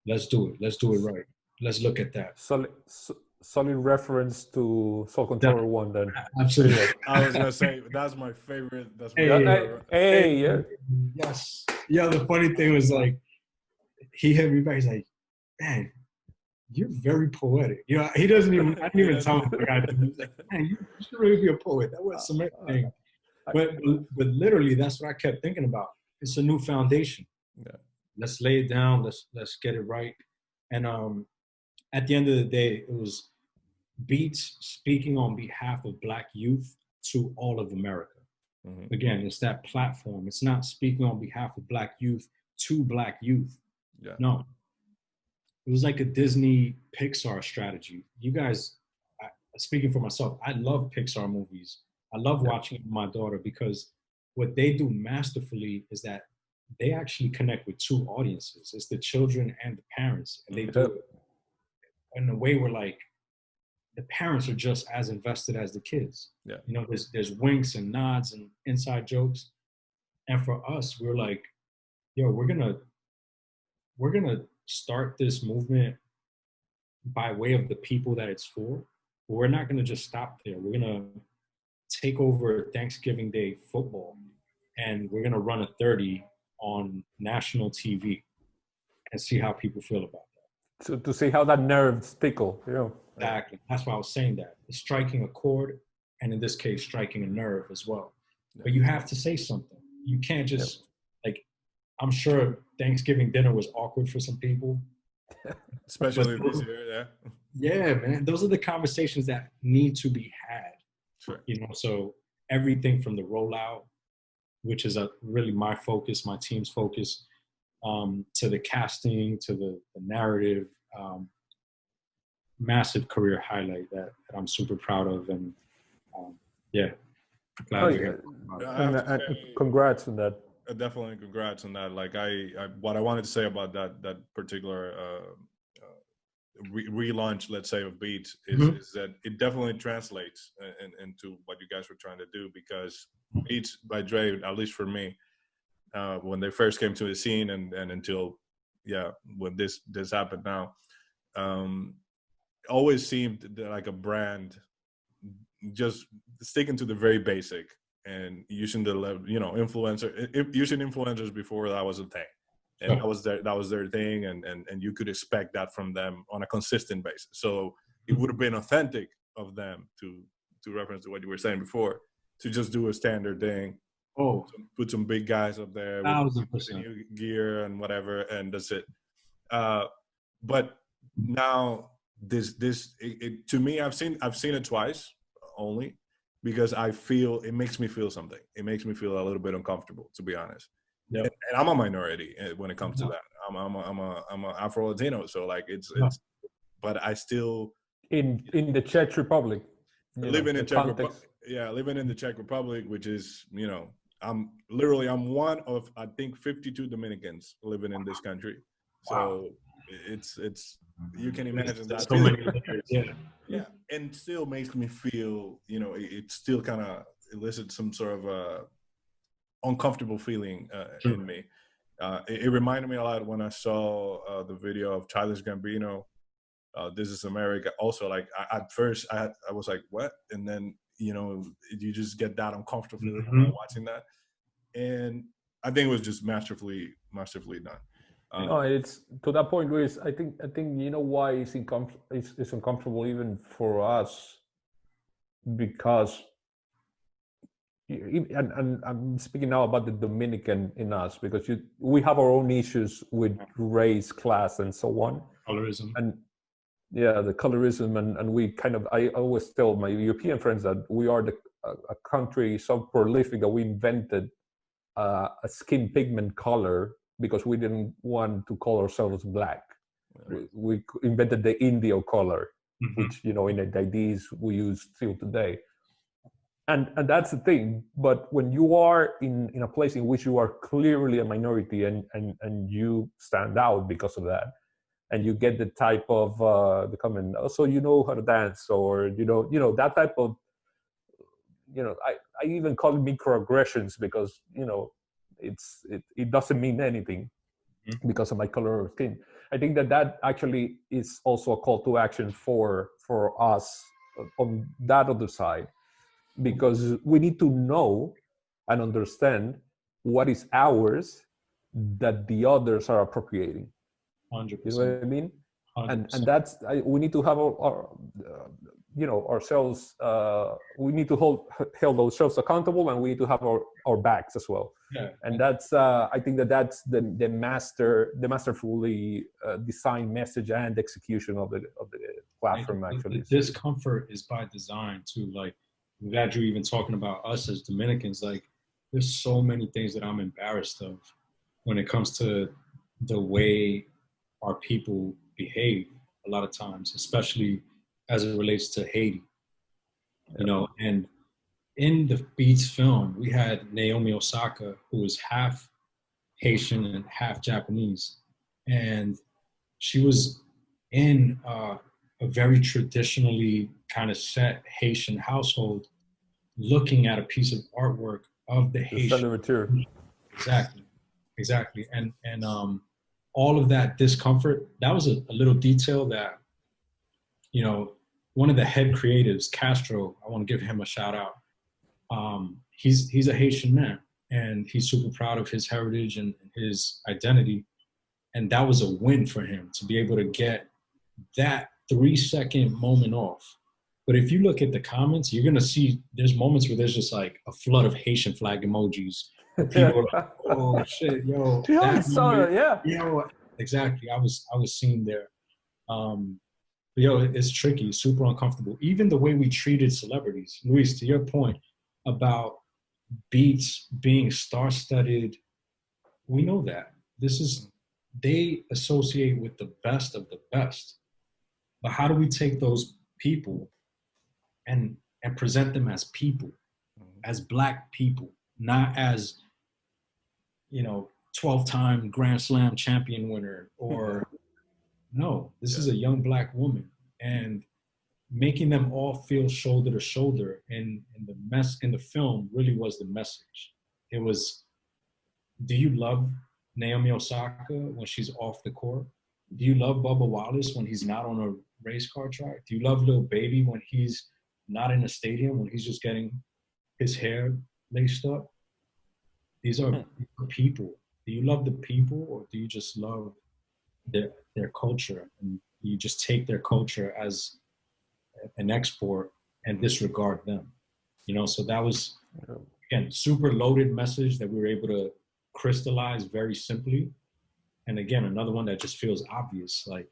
Let's do it. Let's do it right. Let's look at that. Solid reference to Soul Controller 1 then. Absolutely. I was gonna say that's my favorite. That's my Hey, favorite. Hey, yeah. Yes. Yeah, the funny thing was, like, he hit me back. He's like, man, you're very poetic. You know, he doesn't even, I didn't even tell him like I did. He was like, man, you should really be a poet. That was some thing. But literally, that's what I kept thinking about. It's a new foundation. Yeah. Let's lay it down. Let's get it right. And at the end of the day, it was Beats speaking on behalf of Black youth to all of America. Mm-hmm. Again, it's that platform. It's not speaking on behalf of Black youth to Black youth. Yeah. No. It was like a Disney Pixar strategy. You guys, speaking for myself, I love Pixar movies. I love watching it with my daughter, because what they do masterfully is that they actually connect with two audiences. It's the children and the parents. And they do it in a way where, like, the parents are just as invested as the kids. Yeah. You know, there's winks and nods and inside jokes. And for us, we're like, yo, we're gonna start this movement by way of the people that it's for. But we're not gonna just stop there. We're gonna take over Thanksgiving Day football, and we're gonna run a 30 on national TV and see how people feel about that. So to see how that nerves tickle, you know. Exactly. That's why I was saying that. It's striking a chord and in this case, striking a nerve as well. But you have to say something. You can't just like, I'm sure Thanksgiving dinner was awkward for some people. Especially this year, yeah. Yeah, man. Those are the conversations that need to be had. Sure. You know, so everything from the rollout, which is really my focus, my team's focus, to the casting, to the narrative, massive career highlight that I'm super proud of. And yeah, glad to hear. And congrats on that. Definitely congrats on that. Like what I wanted to say about that particular relaunch, let's say, of Beats is that it definitely translates into what you guys were trying to do, because Beats by Dre, at least for me, when they first came to the scene and until when this happened now, always seemed like a brand just sticking to the very basic and using the using influencers before that was a thing. And that was their thing, and you could expect that from them on a consistent basis. So it would have been authentic of them to reference to what you were saying before, to just do a standard thing. Put some big guys up there with new gear and whatever, and that's it. But now this to me, I've seen it twice only, because I feel it makes me feel something. It makes me feel a little bit uncomfortable, to be honest. Yep. And I'm a minority when it comes to that. I'm a Afro Latino, so like it's but I still in the Czech Republic, living in the Czech Republic, which is, I'm one of, I think, 52 Dominicans living in this country. So it's you can imagine that. So many yeah, and still makes me feel, it still kind of elicits some sort of uncomfortable feeling in me. It reminded me a lot when I saw the video of Childish Gambino, This Is America. Also, like at first I was like, what? And then, you just get that uncomfortable feeling watching that. And I think it was just masterfully done. No, it's to that point, Luis. I think why it's uncomfortable even for us, because and I'm speaking now about the Dominican in us, because we have our own issues with race, class, and so on. Colorism. And the colorism, and we I always tell my European friends that we are a country so prolific that we invented a skin pigment color because we didn't want to call ourselves black. We invented the Indio color, which in the IDs we use still today. And that's the thing. But when you are in a place in which you are clearly a minority and you stand out because of that, and you get the type of the comment, so you know how to dance, or that type of, I even call it microaggressions, because it doesn't mean anything because of my color of skin. I think that actually is also a call to action for us on that other side, because we need to know and understand what is ours that the others are appropriating. 100%. You know what I mean? 100%. And that's we need to have our ourselves. We need to hold ourselves accountable, and we need to have our backs as well. Yeah. And that's I think that's the masterfully designed message and execution of the platform. Actually, the discomfort is by design too. Like, I'm glad you're even talking about us as Dominicans. Like, there's so many things that I'm embarrassed of when it comes to the way our people behave a lot of times, especially as it relates to Haiti. And in the Beats film, we had Naomi Osaka, who was half Haitian and half Japanese. And she was in a very traditionally kind of set Haitian household, looking at a piece of artwork of the Haitian. Exactly. And all of that discomfort, that was a little detail that, one of the head creatives, Castro, I want to give him a shout out. He's a Haitian man, and he's super proud of his heritage and his identity. And that was a win for him to be able to get that 3-second moment off But if you look at the comments, you're gonna see there's moments where there's just like a flood of Haitian flag emojis. People are like, oh shit, yo, that moment, yeah. yo, exactly. I was seen there. But yo, it's tricky, super uncomfortable. Even the way we treated celebrities. Luis, to your point about beats being star-studded, we know that. They associate with the best of the best. But how do we take those people and present them as people, as Black people, not as, 12-time Grand Slam champion winner, or no, this is a young Black woman, and making them all feel shoulder to shoulder. And in the film really was the message. It was, do you love Naomi Osaka when she's off the court? Do you love Bubba Wallace when he's not on a race car track? Do you love Lil Baby when he's not in a stadium, when he's just getting his hair laced up? These are people. Do you love the people, or do you just love their culture, and you just take their culture as an export and disregard them? So that was, again, super loaded message that we were able to crystallize very simply. And again, another one that just feels obvious, like,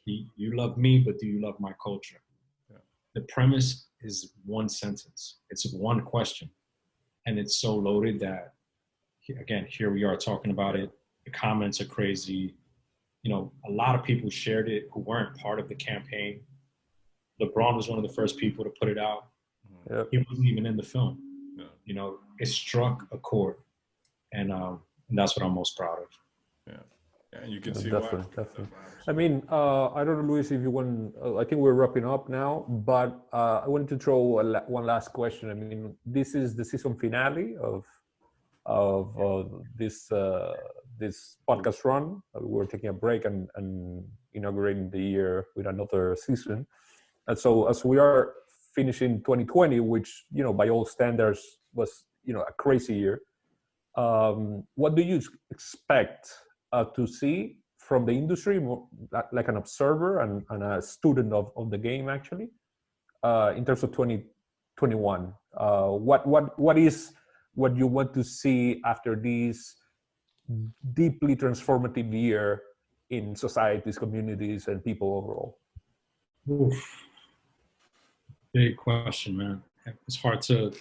you love me, but do you love my culture? Yeah. The premise is one sentence. It's one question. And it's so loaded that, again, here we are talking about it. The comments are crazy. A lot of people shared it who weren't part of the campaign. LeBron was one of the first people to put it out. Yep. He wasn't even in the film. Yeah. It struck a chord. And that's what I'm most proud of. Yeah. Yeah, you can see definitely. I mean, I don't know, Luis, if you want. I think we're wrapping up now, but I wanted to throw one last question. I mean, this is the season finale of this podcast run. We're taking a break and inaugurating the year with another season. And so, as we are finishing 2020, which by all standards was a crazy year, what do you expect to see from the industry, more like an observer and a student of the game, actually, in terms of 2021? What is what you want to see after this deeply transformative year in societies, communities, and people overall? Oof. Big question, man. It's hard to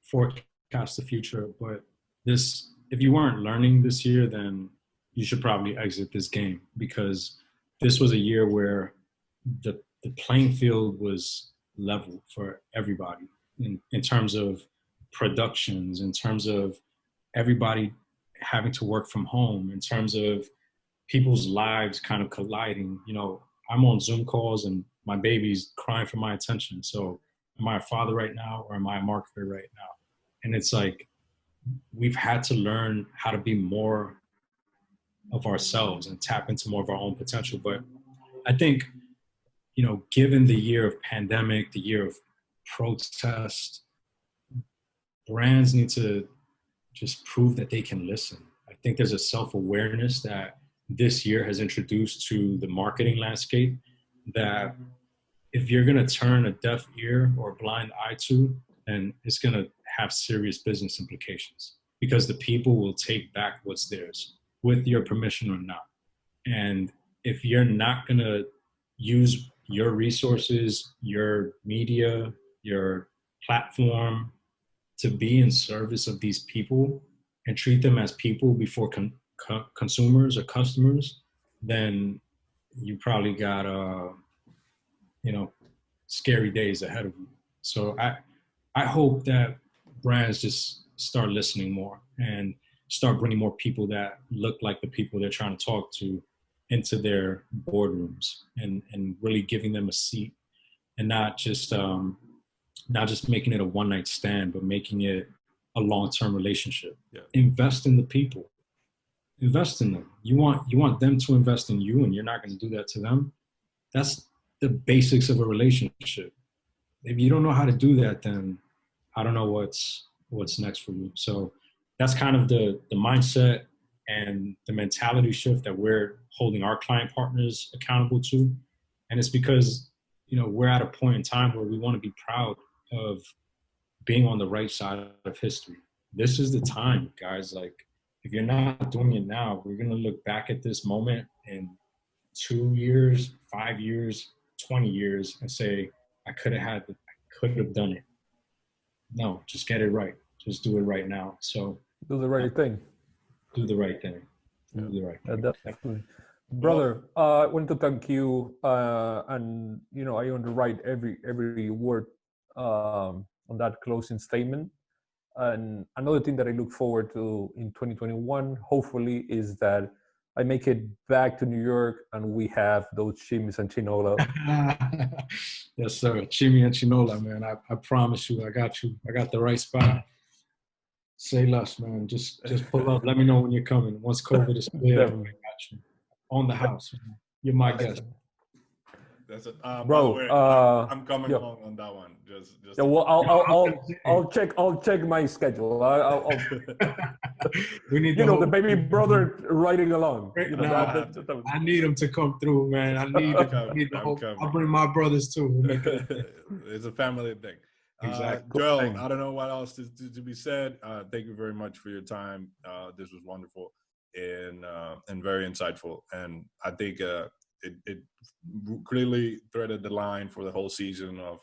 forecast the future, but if you weren't learning this year, then you should probably exit this game, because this was a year where the playing field was level for everybody in terms of productions, in terms of everybody having to work from home, in terms of people's lives kind of colliding. I'm on Zoom calls and my baby's crying for my attention. So am I a father right now, or am I a marketer right now? And it's like, we've had to learn how to be more of ourselves and tap into more of our own potential. But I think, given the year of pandemic, the year of protest, brands need to just prove that they can listen. I think there's a self-awareness that this year has introduced to the marketing landscape, that if you're going to turn a deaf ear or a blind eye to, then it's going to have serious business implications, because the people will take back what's theirs, with your permission or not. And if you're not going to use your resources, your media, your platform to be in service of these people and treat them as people before consumers or customers, then you probably got scary days ahead of you. So I hope that brands just start listening more and start bringing more people that look like the people they're trying to talk to into their boardrooms, and really giving them a seat, and not just making it a one-night stand, but making it a long-term relationship. Yeah. Invest in the people. Invest in them. You want them to invest in you, and you're not going to do that to them. That's the basics of a relationship. If you don't know how to do that, then I don't know what's next for you. So that's kind of the mindset and the mentality shift that we're holding our client partners accountable to. And it's because, we're at a point in time where we want to be proud of being on the right side of history. This is the time, guys. Like, if you're not doing it now, we're going to look back at this moment in 2 years, 5 years, 20 years and say, I could have done it. No, just get it right. Just do it right now. So Do the right thing. do the right thing. Do the right thing. Definitely. Brother, I want to thank you. And, I underwrite every word on that closing statement. And another thing that I look forward to in 2021, hopefully, is that I make it back to New York and we have those chimis and chinola. Yes, sir. Chimi and chinola, man. I promise you, I got you. I got the right spot. Say less, man. Just pull up. Let me know when you're coming. Once COVID is clear, I got you. On the house. Man. You're my guest. That's it. Bro, by the way, I'm coming yeah. along on that one. Just Yeah, well, I'll check my schedule. I'll we need the baby brother riding along. I need him to come through, man. I need him. I'll bring my brothers too. It's a family thing. Exactly. Joelle, I don't know what else to be said. Thank you very much for your time. This was wonderful and very insightful. And I think it clearly threaded the line for the whole season of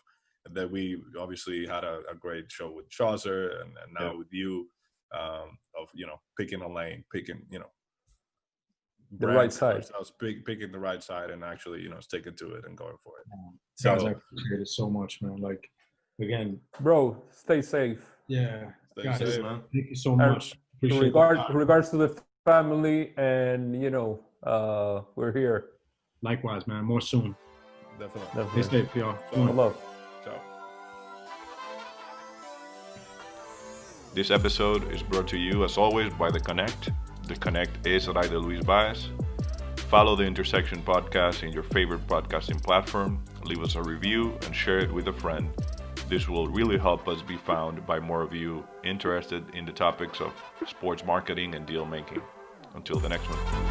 that. We obviously had a great show with Chaucer and now with you, of picking a lane, picking the right side, picking the right side, and actually sticking to it and going for it. So guys, I appreciate it so much, man. Like, again, bro, stay safe. Yeah, stay safe, man. Thank you so much. Regards to the family, and we're here. Likewise, man. More soon. Definitely. Stay safe, y'all. Love. Ciao. This episode is brought to you, as always, by The Connect. The Connect is Rayde Luis Baez. Follow the Intersection podcast in your favorite podcasting platform. Leave us a review and share it with a friend. This will really help us be found by more of you interested in the topics of sports marketing and deal making. Until the next one.